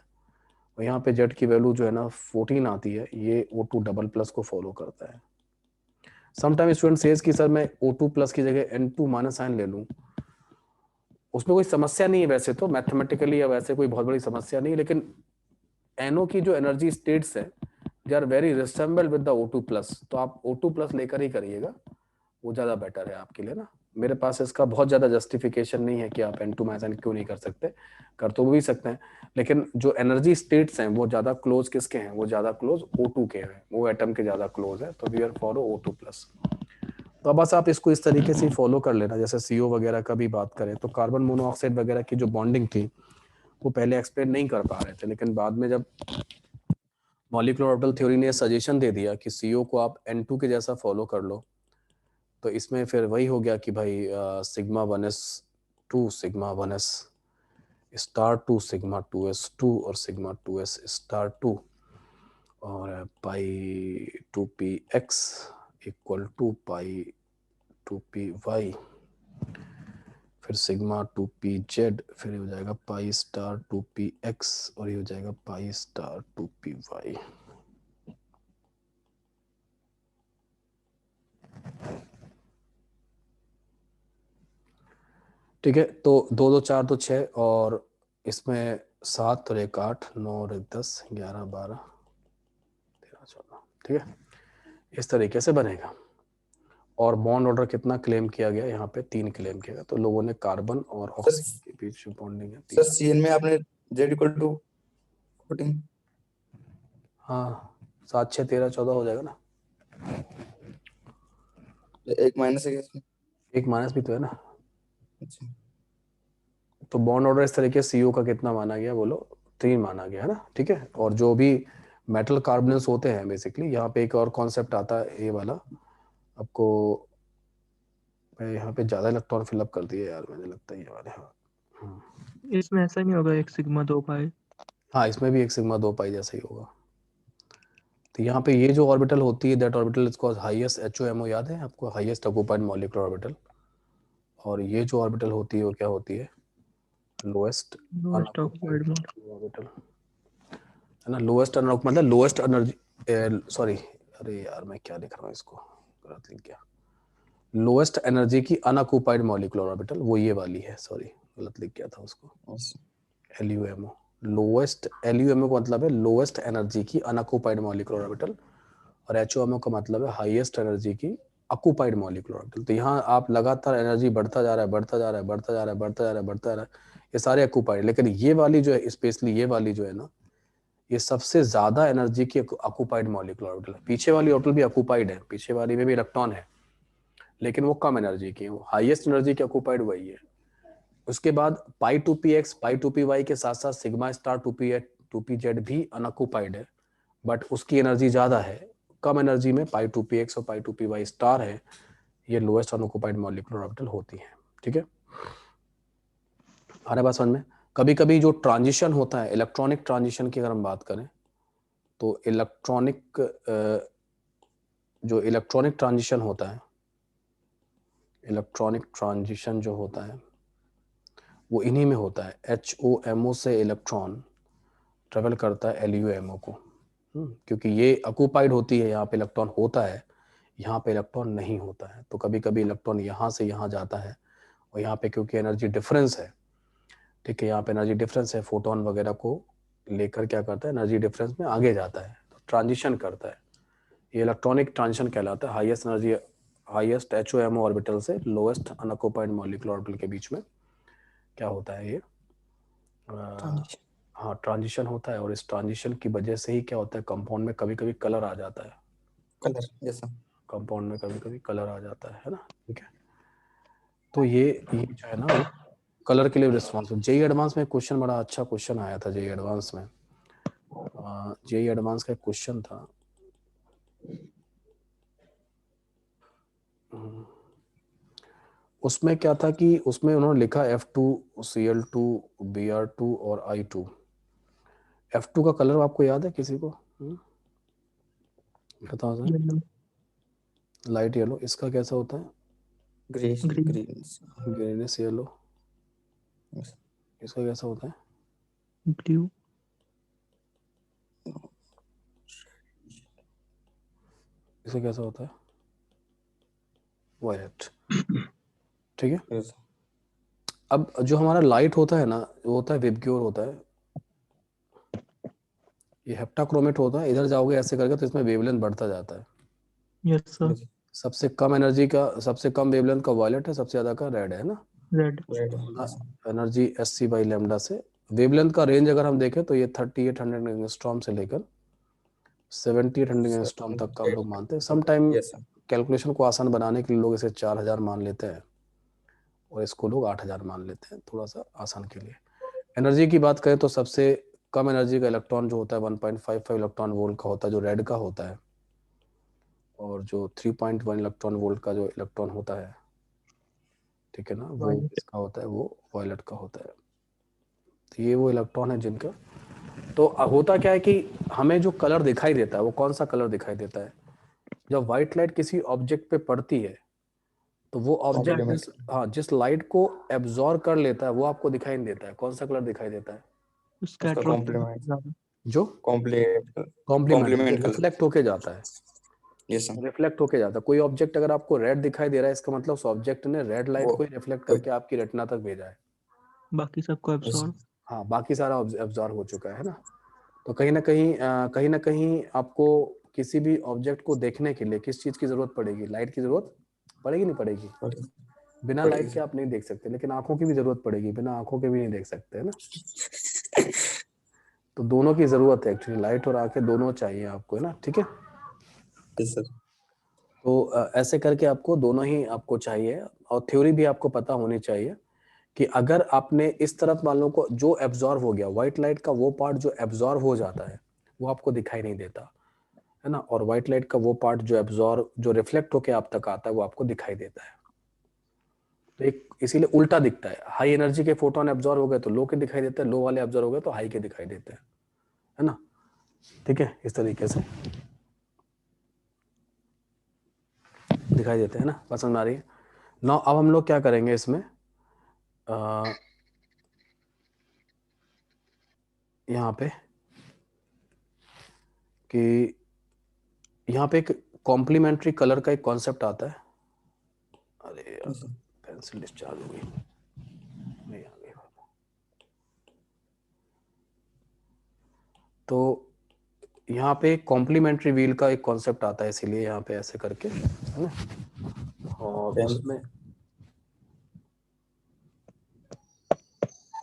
और यहाँ पे जेड की वैल्यू जो है ना 14 आती है, ये O2++ को फॉलो करता है। समटाइम स्टूडेंट सेज कि सर मैं O2+ की जगह N2- आयन ले लूं, उसमें कोई समस्या नहीं है वैसे तो, मैथमेटिकली या वैसे कोई बहुत बड़ी समस्या नहीं, लेकिन NO की जो एनर्जी स्टेट्स है they are very resemble with the O2+, तो आप O2+ लेकर ही करिएगा, वो ज्यादा बेटर है आपके लिए ना। मेरे पास इसका बहुत ज्यादा जस्टिफिकेशन नहीं है कि आप N2- क्यों नहीं कर सकते, कर तो भी सकते हैं, लेकिन जो एनर्जी स्टेट्स हैं वो ज्यादा क्लोज किसके हैं, वो ज्यादा क्लोज O2 के हैं, वो एटम के ज्यादा क्लोज है, तो वी आर फॉलो O2+। तो बस आप इसको इस तरीके से फॉलो कर लेना। जैसे CO वगैरह का भी बात करें तो कार्बन मोनोऑक्साइड वगैरह की जो बॉन्डिंग थी वो पहले एक्सप्लेन नहीं कर पा रहे थे, लेकिन बाद में जब मॉलिक्यूलर ऑर्बिटल थ्योरी ने सजेशन दे दिया कि CO को आप N2 के जैसा फॉलो कर लो, तो इसमें फिर वही हो गया कि भाई σ1s2 σ1s *2 σ2s2 और σ2s *2, और पाई 2px equal to pi 2py, फिर सिग्मा 2pz, फिर ये हो जाएगा पाई स्टार 2px और ये हो जाएगा पाई स्टार 2py। ठीक है, तो 2 2 4 2 6 और इसमें 7 और 1 8 9 और 1 10 11 12 13 14। ठीक है, इस तरीके से बनेगा। और बॉन्ड ऑर्डर कितना क्लेम किया गया, यहाँ पे 3 क्लेम किया गया। तो लोगों ने कार्बन और ऑक्सीजन के बीच जो बॉन्डिंग है सर 3। सीएन में आपने z इक्वल टू 14। हाँ, 7 6 13 14 हो जाएगा ना। एक माइनस है क्या इसमें? एक माइनस भी तो है ना। अच्छा तो बॉन्ड ऑर्डर इस तरीके से CO का कितना माना गया बोलो, 3 माना गया है ना। ठीक है, और जो भी मेटल कार्बोनेट्स होते हैं बेसिकली, यहाँ पे एक और कॉन्सेप्ट आता है ये वाला आपको। मैं यहाँ पे ज्यादा इलेक्ट्रॉन फिलअप कर दिए यार, मुझे लगता है ये वाले। इसमें ऐसा नहीं होगा 1 सिग्मा 2 पाई? हाँ, इसमें भी 1 सिग्मा 2 पाई जैसा ही होगा। तो यहाँ पे ये जो ऑर्बिटल होती है, that orbital is called highest HOMO, याद है आपको, हाईएस्ट ऑक्यूपाइड मॉलिक्यूलर ऑर्बिटल। और ये जो ऑर्बिटल होती है वो क्या होती है, lowest lowest occupied mode. Orbital है ना। लोएस्ट मतलब लोएस्ट एनर्जी, सॉरी अरे यार मैं क्या लिख रहा हूँ, इसको गलत लिख गया। लोएस्ट एनर्जी की अनऑक्यूपाइड मॉलिक्यूलर ऑर्बिटल वो ये वाली है, सॉरी गलत लिख गया था उसको। LUMO, लोएस्ट, LUMO का मतलब है लोएस्ट एनर्जी की अनऑक्यूपाइड मॉलिक्यूलर ऑर्बिटल, और HOMO का मतलब है हाईएस्ट एनर्जी की ऑक्यूपाइड मॉलिक्यूलर ऑर्बिटल। तो यहाँ आप लगातार एनर्जी बढ़ता जा रहा है, बढ़ता जा रहा है, बढ़ता जा रहा है, बढ़ता जा रहा है, बढ़ता जा रहा है, ये सारे ऑक्यूपाइड। लेकिन ये वाली जो है, स्पेशली ये वाली जो है ना, ये सबसे ज्यादा एनर्जी की ऑक्यूपाइड मॉलिक्यूलर ऑर्बिटल है। पीछे वाली ऑर्बिटल भी ऑक्यूपाइड है, पीछे वाली में भी इलेक्ट्रॉन है, लेकिन वो कम एनर्जी की है, वो हाईएस्ट एनर्जी की ऑक्यूपाइड वही है। उसके बाद पाई 2px पाई 2py के साथ साथ सिग्मा स्टार 2pz भी अनऑक्यूपाइड है, बट उसकी एनर्जी ज्यादा है। कम एनर्जी में पाई 2px और पाई 2py स्टार है, ये लोएस्ट अनऑक्यूपाइड मॉलिक्यूलर ऑर्बिटल होती है। ठीक है, आ रहा है बात समझ में। कभी कभी जो ट्रांजिशन होता है, इलेक्ट्रॉनिक ट्रांजिशन की अगर हम बात करें, तो जो इलेक्ट्रॉनिक ट्रांजिशन होता है, इलेक्ट्रॉनिक ट्रांजिशन जो होता है वो इन्हीं में होता है। HOMO से इलेक्ट्रॉन ट्रेवल करता है LUMO को, क्योंकि ये ऑक्यूपाइड होती है, यहाँ पे इलेक्ट्रॉन होता है, यहाँ पे इलेक्ट्रॉन नहीं होता है। तो कभी कभी इलेक्ट्रॉन यहाँ से यहाँ जाता है, और यहाँ पे क्योंकि एनर्जी डिफरेंस है, ठीक है, यहाँ पे एनर्जी डिफरेंस है, फोटोन वगैरह को लेकर क्या करता है, एनर्जी डिफरेंस में आगे जाता है, तो ट्रांजिशन करता है। ये इलेक्ट्रॉनिक ट्रांजिशन कहलाता है। Highest energy, highest HOMO orbital से लोएस्ट अनऑक्यूपाइड मॉलिक्यूलर ऑर्बिटल के बीच में क्या होता है, ये हाँ ट्रांजिशन होता है। और इस ट्रांजिशन की वजह से ही क्या होता है, कंपाउंड में कभी कभी कलर आ जाता है, कलर जैसा कंपाउंड में कभी कभी कलर आ जाता है ना। ठीक है, तो ये जो है ना, कलर के लिए रिस्पॉन्सिबल। जेई एडवांस में क्वेश्चन, बड़ा अच्छा क्वेश्चन आया था जेई एडवांस में। जेई एडवांस का क्वेश्चन था, उसमें क्या था कि उसमें उन्होंने लिखा F2Cl2 Br2 और I2। F2 का कलर आपको याद है किसी को, बताओ सर। येलो। Light yellow. इसका कैसा होता है, green green. Green greenish yellow. इसका कैसा होता है, ब्लू। इसका कैसा होता है, वायलेट। ठीक है, अब जो हमारा लाइट होता है ना, वो होता है विबग्योर होता है, ये हेप्टाक्रोमेट होता है। इधर जाओगे ऐसे करके तो इसमें वेवलेंथ बढ़ता जाता है। Yes sir. सबसे कम एनर्जी का, सबसे कम वेवलेंथ का वायलेट है, सबसे ज्यादा का रेड है ना। रेड। एनर्जी SC/λ से। वेवलेंथ का रेंज अगर हम देखें तो ये 3800 एंगस्ट्रॉम से लेकर 7800 एंगस्ट्रॉम तक का हम लोग मानते हैं। सम टाइम कैलकुलेशन को आसान बनाने के लिए लोग इसे 4000 मान लेते हैं, और इसको लोग 8000 मान लेते हैं, थोड़ा सा आसान के लिए। एनर्जी की बात करें तो सबसे कम एनर्जी का इलेक्ट्रॉन जो होता है 1.55 इलेक्ट्रॉन वोल्ट का होता है, जो रेड का होता है। और जो 3.1 इलेक्ट्रॉन वोल्ट का जो इलेक्ट्रॉन होता है, ठीक है ना, वो Violet। इसका होता है, वो वायलेट का होता है। तो ये वो इलेक्ट्रॉन है जिनका तो होता क्या है कि हमें जो कलर दिखाई देता है वो कौन सा कलर दिखाई देता है? जब व्हाइट लाइट किसी ऑब्जेक्ट पे पड़ती है तो वो ऑब्जेक्ट Complement. जिस लाइट को एब्जॉर्ब कर लेता है वो आपको दिखाई नहीं देता है। कौन सा कलर दिखाई देता है? उसका स्कैटर कॉम्प्लीमेंट जो complement complement complement colour. Reflect होके जाता है, यस सर। रिफ्लेक्ट होके जाता है। कोई ऑब्जेक्ट अगर आपको रेड दिखाई दे रहा है इसका मतलब उस ऑब्जेक्ट ने रेड लाइट वो को ही रिफ्लेक्ट करके आपकी रेटिना तक भेजा है। बाकी सबको एब्सॉर्ब। हाँ, बाकी सारा एब्जॉर्ब हो चुका है ना। तो कहीं ना कहीं आपको किसी भी ऑब्जेक्ट को देखने के लिए किस चीज की जरूरत पड़ेगी? लाइट की जरूरत पड़ेगी नहीं पड़ेगी? बिना पड़ेगी लाइट के आप नहीं देख सकते, लेकिन आंखों की भी जरूरत पड़ेगी, बिना आंखों के भी नहीं देख सकते, है ना। तो दोनों की जरूरत है एक्चुअली, लाइट और आंखें दोनों चाहिए आपको, है ना। ठीक है, यस सर। तो ऐसे करके आपको दोनों ही आपको चाहिए। और थ्योरी भी आपको पता होनी चाहिए कि अगर आपने इस तरफ मान लो को जो एब्जॉर्ब हो गया, व्हाइट लाइट का वो पार्ट जो एब्जॉर्ब हो जाता है वो आपको दिखाई नहीं देता, है ना। और व्हाइट लाइट का वो पार्ट जो एब्जॉर्ब जो रिफ्लेक्ट होके आप तक आता है वो आपको दिखाई देता है। तो एक इसीलिए उल्टा दिखता है, हाई एनर्जी के फोटोन एब्जॉर्ब हो गए तो लो के दिखाई देते हैं, लो वाले एब्जॉर्ब हो गए तो हाई के दिखाई देते हैं, है ना। ठीक है, इस तरीके से दिखाई देते हैं ना। पसंद आ रही है ना। अब हम लोग क्या करेंगे इसमें, यहाँ पे कि यहाँ पे एक कॉम्प्लीमेंट्री कलर का एक कॉन्सेप्ट आता है। अरे यार पेंसिल डिस्चार्ज हो गई, नहीं आ गई। तो यहाँ पे कॉम्प्लीमेंट्री व्हील का एक कॉन्सेप्ट आता है, इसीलिए यहाँ पे ऐसे करके, है ना। और उसमें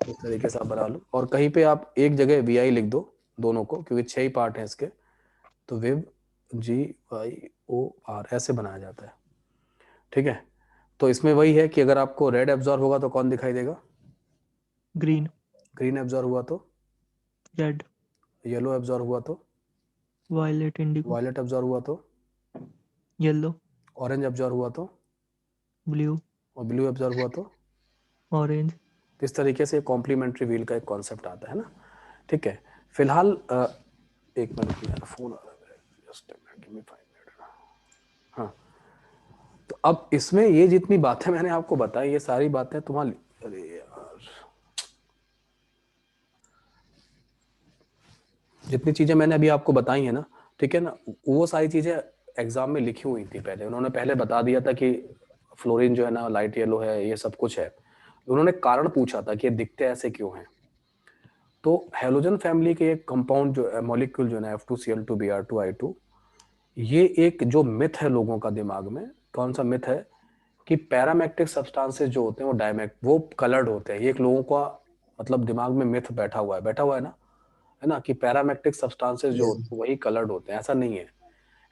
इस तरीके से आप बना लो और कहीं पे आप एक जगह VI लिख दो दोनों को, क्योंकि 6 ही पार्ट हैं इसके। तो विव GIOR ऐसे बनाया जाता है। ठीक है, तो इसमें वही है कि अगर आपको रेड एब्जॉर्ब होगा तो कौन दिखाई देगा? ग्रीन। ग्रीन एब्जॉर्ब हुआ तो? रेड। येलो एब्जॉर्ब हुआ तो? Violet Indigo. वायलेट एब्जॉर्ब हुआ तो? येलो। ऑरेंज एब्जॉर्ब हुआ तो? ब्लू। और ब्लू एब्जॉर्ब हुआ तो? ऑरेंज। इस तरीके से कॉम्प्लीमेंट्री व्हील का एक कॉन्सेप्ट आता है ना। ठीक है, फिलहाल एक मिनट यार, फोन आ रहा है, जस्ट गिव मी 5 मिनट। हाँ, तो अब इसमें ये जितनी बातें मैंने आपको बताई ये सारी बातें तुम्हारी, अरे यार, जितनी चीजें मैंने अभी आपको बताई है ना, ठीक है ना, वो सारी चीजें एग्जाम में लिखी हुई थी पहले। उन्होंने पहले बता दिया था कि फ्लोरीन जो है ना लाइट येलो है, ये सब कुछ है। उन्होंने कारण पूछा था कि ये दिखते ऐसे क्यों हैं। तो हेलोजन फैमिली के एक कंपाउंड जो है, मॉलिक्यूल जो है ना F2Cl2Br2I2, ये एक जो मिथ है लोगों का दिमाग में, कौन सा मिथ है कि पैरामेग्नेटिक सब्सटेंसेस जो होते हैं वो कलर्ड होते हैं। ये एक लोगों का मतलब दिमाग में मिथ बैठा हुआ है ना, है ना, कि पैरामेग्नेटिक सब्सटेंसेस जो होते हैं वही कलर्ड होते हैं। ऐसा नहीं है।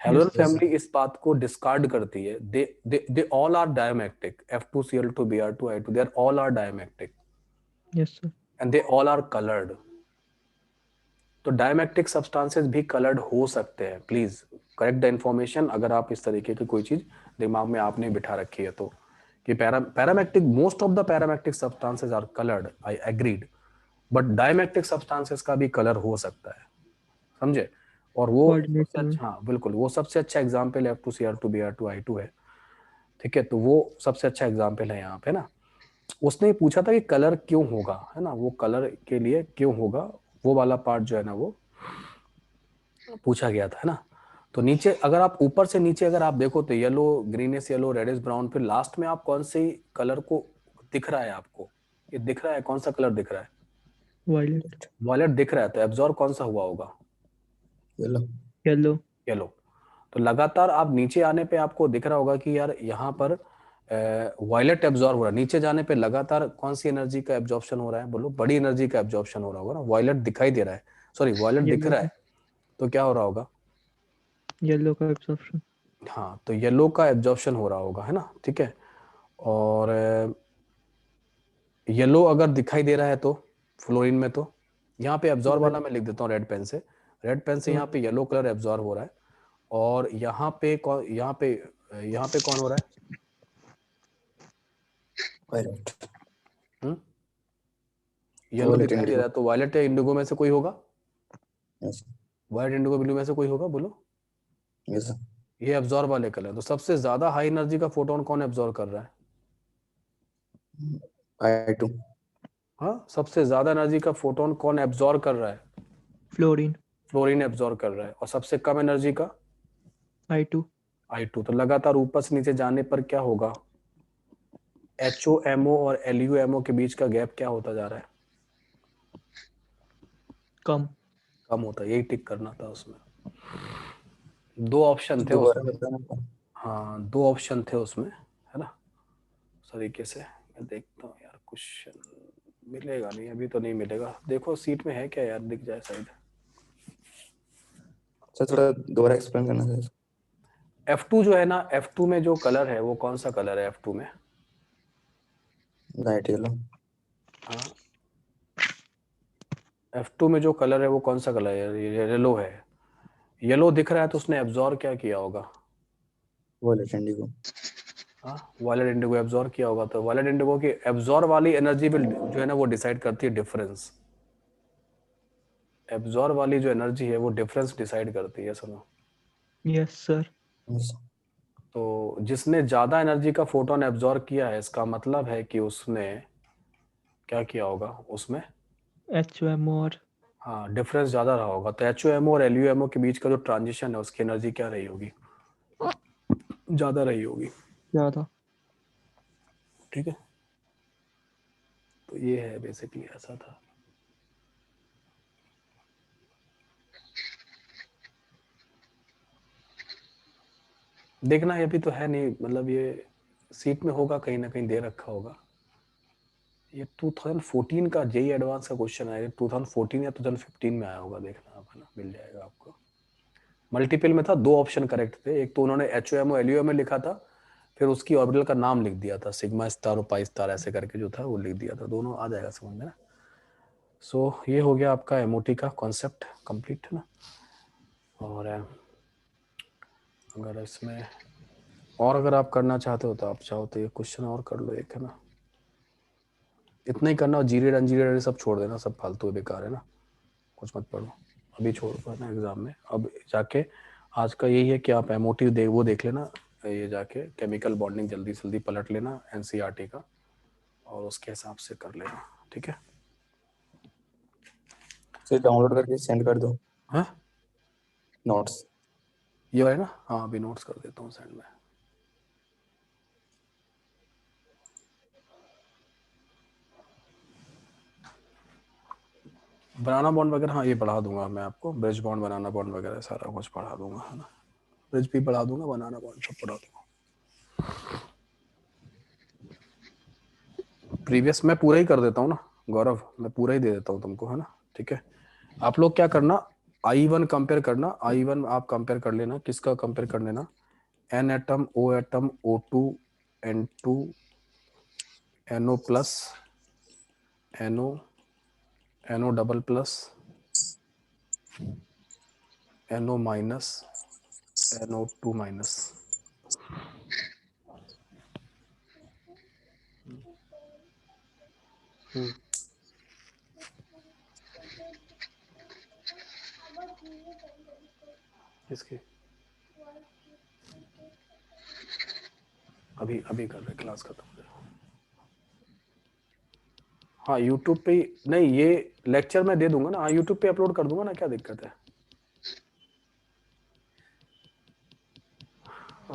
हेलोजन फैमिली इस बात को डिस्कार्ड करती है। They all are diamagnetic, F2Cl2Br2I2, they are all are diamagnetic yes sir. And they all are coloured. तो डायमैग्नेटिक सब्सटेंसेस भी कलर्ड हो सकते हैं। प्लीज करेक्ट द इंफॉर्मेशन, अगर आप इस तरीके की कोई चीज दिमाग में आपने बिठा रखी है तो, कि paramagnetic, most of the paramagnetic substances are coloured, I agreed, but diamagnetic substances का भी कलर हो सकता है, समझे। और वो सबसे अच्छा, हाँ बिल्कुल, वो सबसे अच्छा एग्जाम्पल F2Cl2Br2I2 है। ठीक है, तो वो सबसे अच्छा एग्जाम्पल है यहाँ पे ना। उसने पूछा था कि कलर क्यों होगा, है ना, वो कलर के लिए क्यों होगा, वो वाला पार्ट जो है ना वो पूछा गया था, है ना। तो नीचे अगर आप ऊपर से नीचे अगर आप देखो तो yellow, greenish yellow, reddish brown, फिर लास्ट में आप कौन से कलर को दिख रहा है आपको? ये दिख रहा है, कौन सा कलर दिख रहा है? वायलेट। वायलेट दिख रहा है, तो एब्जॉर्ब कौन सा हुआ होगा? येलो। येलो। येलो। तो लगातार आप नीचे आने पे आपको दिख रहा होगा कि यार यहाँ पर वायलेट एब्जॉर्ब हो रहा है। नीचे जाने पे लगातार कौन सी एनर्जी का एब्जॉर्प्शन हो रहा है? बोलो, बड़ी एनर्जी का एब्जॉर्प्शन हो रहा होगा ना। वायलेट दिखाई दे रहा है, सॉरी वायलेट दिख रहा है, तो क्या हो रहा होगा? येलो का एब्जॉर्प्शन। हाँ, तो येलो का एब्जॉर्प्शन हो रहा होगा, है ना। ठीक है, और येलो अगर दिखाई दे रहा है तो फ्लोरीन में, तो यहाँ पे एब्जॉर्ब वाला मैं लिख देता हूँ रेड पेन से। रेड पेन से यहाँ पे येलो कलर एब्जॉर्ब हो रहा है, और यहाँ पे कौन हो रहा है? वायलेट। येलो Violet दिखाई दे indigo. रहा है, तो वायलेट या इंडिगो में से कोई होगा? यस व्हाइट, इंडिगो, ब्लू में से कोई होगा, बोलो। यस ये एब्जॉर्ब वाले कलर। तो सबसे ज्यादा हाई एनर्जी का फोटोन कौन एब्जॉर्ब कर रहा है? I2 हाँ, सबसे ज्यादा एनर्जी का फोटोन कौन एब्जॉर्ब कर रहा है? फ्लोरीन फ्लोरीन एब्जॉर्ब कर रहा है। और सबसे कम एनर्जी का? I2 I2। तो लगातार ऊपर से नीचे जाने पर क्या होगा? HOMO और LUMO के बीच का गैप क्या होता जा रहा है? कम कम होता है। यही टिक करना था उसमें। दो ऑप्शन थे दोबारा उसमें। बताना। हाँ, दो ऑप्शन थे उसमें, है ना। उस तरीके से मैं देखता हूँ यार, क्वेश्चन मिलेगा नहीं, अभी तो नहीं मिलेगा। देखो सीट में है क्या यार, दिख जाए शायद। सर थोड़ा दोबारा एक्सप्लेन करना सर। F2 जो है ना, F2 में जो कलर है वो कौन सा कलर है F2 में? Light yellow. हाँ, F2 में जो कलर है वो कौन सा कलर है? ये येलो है। येलो दिख रहा है तो उसने एब्जॉर्ब क्या किया होगा? Violet indigo. हाँ, वायलेट इंडिगो एब्जॉर्ब किया होगा। तो वायलेट इंडिगो की एब्जॉर्ब वाली एनर्जी विल जो है ना वो डिसाइड करती है डिफरेंस। एब्जॉर्ब वाली जो एनर्जी है वो डिफरेंस डिसाइड करती है, सुनो। यस सर यस तो जिसने ज्यादा एनर्जी का फोटोन एब्जॉर्ब किया है, इसका मतलब है कि उसने क्या किया होगा उसमें? HOMO और हाँ, डिफरेंस ज्यादा रहा होगा। तो HOMO और LUMO के बीच का जो ट्रांजिशन है उसकी एनर्जी क्या रही होगी? ज्यादा रही होगी। ज़्यादा ठीक है, तो ये है बेसिकली, ऐसा था। देखना, ये भी तो है नहीं, मतलब ये सीट में होगा, कहीं ना कहीं दे रखा होगा। ये 2014 का जेई एडवांस का क्वेश्चन आया, 2014 या 2015 में आया होगा, देखना आप, है ना, मिल जाएगा आपको। मल्टीपल में था, दो ऑप्शन करेक्ट थे। एक तो उन्होंने HOMO LUMO लिखा था, फिर उसकी ऑर्बिटल का नाम लिख दिया था, सिग्मा स्टार और पाई स्टार ऐसे करके जो था वो लिख दिया था। दोनों आ जाएगा समझ में ना। सो ये हो गया आपका MOT का कॉन्सेप्ट कंप्लीट, है ना। और अगर इसमें और अगर आप करना चाहते हो तो आप चाहो तो ये क्वेश्चन और कर लो एक, है ना। इतना ही करना, और जीरेड अनजीरेड सब छोड़ देना, सब फालतू बेकार है ना, कुछ मत पढ़ो अभी, छोड़ दो ना एग्जाम में। अब जाके आज का यही है कि आप MOT वो देख लेना, ये जाके केमिकल बॉन्डिंग जल्दी जल्दी पलट लेना NCERT का, और उसके हिसाब से कर लेना, ठीक है। सर डाउनलोड करके सेंड कर दो हाँ, नोट्स। ये है ना। हाँ, अभी नोट्स कर देता हूँ सेंड में। बनाना बॉन्ड वगैरह, हाँ ये पढ़ा दूंगा मैं आपको, ब्रिज बॉन्ड, बनाना बॉन्ड वगैरह सारा कुछ पढ़ा दूंगा, है ना। ब्रिज भी पढ़ा दूंगा, बनाना बॉन्ड सब पढ़ा दूंगा। प्रीवियस मैं पूरा ही कर देता हूँ ना गौरव, मैं पूरा ही दे देता हूँ तुमको, है ना। ठीक है, आप लोग क्या करना, I1 कंपेयर करना, I1 आप कंपेयर कर लेना, किसका कंपेयर कर लेना? N atom, O atom, O2, N2, NO plus, NO, NO double plus, NO minus, NO2 minus. किसकी? अभी अभी कर रहे, क्लास खत्म हो जाए। हाँ, यूट्यूब पे नहीं, ये लेक्चर मैं दे दूंगा ना, हाँ यूट्यूब पे अपलोड कर दूंगा ना, क्या दिक्कत है।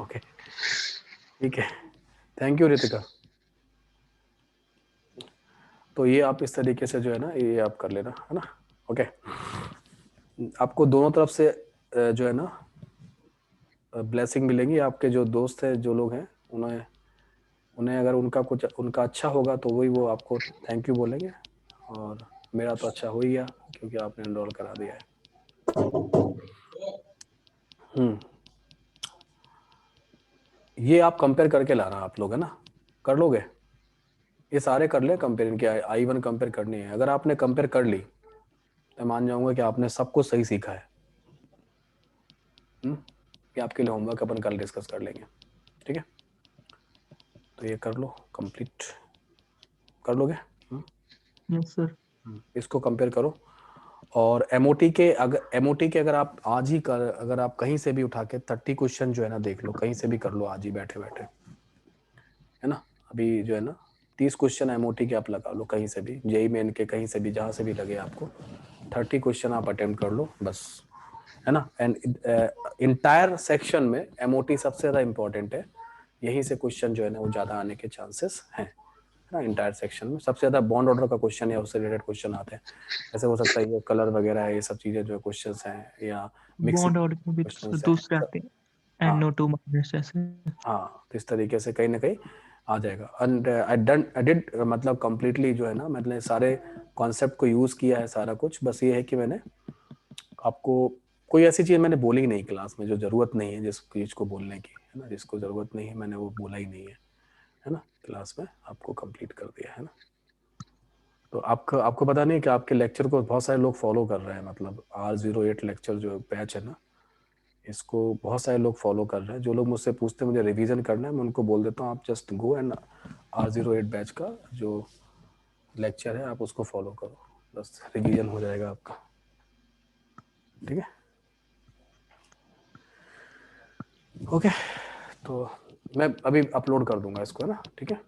ओके, ठीक है, थैंक यू रितिका। तो ये आप इस तरीके से जो है ना, ये आप कर लेना, है ना। ओके, आपको दोनों तरफ से जो है ना ब्लेसिंग मिलेंगी। आपके जो दोस्त है, जो लोग हैं, उन्हें उन्हें अगर उनका कुछ उनका अच्छा होगा तो वही वो आपको थैंक यू बोलेंगे, और मेरा तो अच्छा हो ही गया क्योंकि आपने एनरोल करा दिया है। ये आप कंपेयर करके लाना आप लोग, है ना, कर लोगे। ये सारे कर ले कंपेयर, इनके I1 कंपेयर करनी है। अगर आपने कंपेयर कर ली तो मान जाऊंगा कि आपने सब कुछ सही सीखा है। ये आपके लिए होमवर्क, अपन कल डिस्कस कर लेंगे, ठीक है। तो ये कर लो, कंप्लीट कर लोगे। यस सर इसको कंपेयर करो, और एमओटी के अगर आप आज ही अगर आप कहीं से भी उठा के 30 क्वेश्चन जो है ना देख लो, कहीं से भी कर लो आज ही बैठे बैठे, है ना। अभी जो है ना 30 क्वेश्चन एमओटी के आप लगा लो कहीं से भी, जेई मेन के कहीं से भी, जहां से भी लगे आपको 30 क्वेश्चन आप अटेम्प्ट कर लो बस, है ना। एंड इंटायर सेक्शन में एमओटी सबसे ज्यादा इंपॉर्टेंट है, यहीं से क्वेश्चन जो है ना वो ज्यादा आने के चांसेस हैं, है ना। इंटायर सेक्शन में सबसे ज्यादा बॉन्ड ऑर्डर का क्वेश्चन या उससे रिलेटेड क्वेश्चन आते हैं। ऐसे हो सकता है ये कलर वगैरह है, ये सब चीजें जो क्वेश्चंस हैं, या मिक्सिंग बॉन्ड ऑर्डर में भी क्वेश्चंस दूसरे हैं। आते हैं, NO2 माइनस ऐसे। हाँ, तो इस तरीके से कहीं ना कहीं आ जाएगा। एंड आई डिड मतलब कंप्लीटली जो है ना, मैंने सारे कॉन्सेप्ट को यूज किया है सारा कुछ, बस ये है कि मैंने आपको कोई ऐसी चीज मैंने बोली नहीं क्लास में जो जरूरत नहीं है, जिस चीज को बोलने की, है ना, जिसको जरूरत नहीं है मैंने वो बोला ही नहीं है ना। क्लास में आपको कंप्लीट कर दिया है ना। तो आपको पता नहीं कि आपके लेक्चर को बहुत सारे लोग फॉलो कर रहे हैं, मतलब R08 लेक्चर जो बैच है ना, इसको बहुत सारे लोग फॉलो कर रहे हैं। जो लोग मुझसे पूछते हैं मुझे रिवीजन करना है, मैं उनको बोल देता हूँ आप just go and R08 batch का जो लेक्चर है आप उसको फॉलो करो, बस रिवीजन हो जाएगा आपका, ठीक है। ओके, तो मैं अभी अपलोड कर दूंगा इसको, है ना, ठीक है।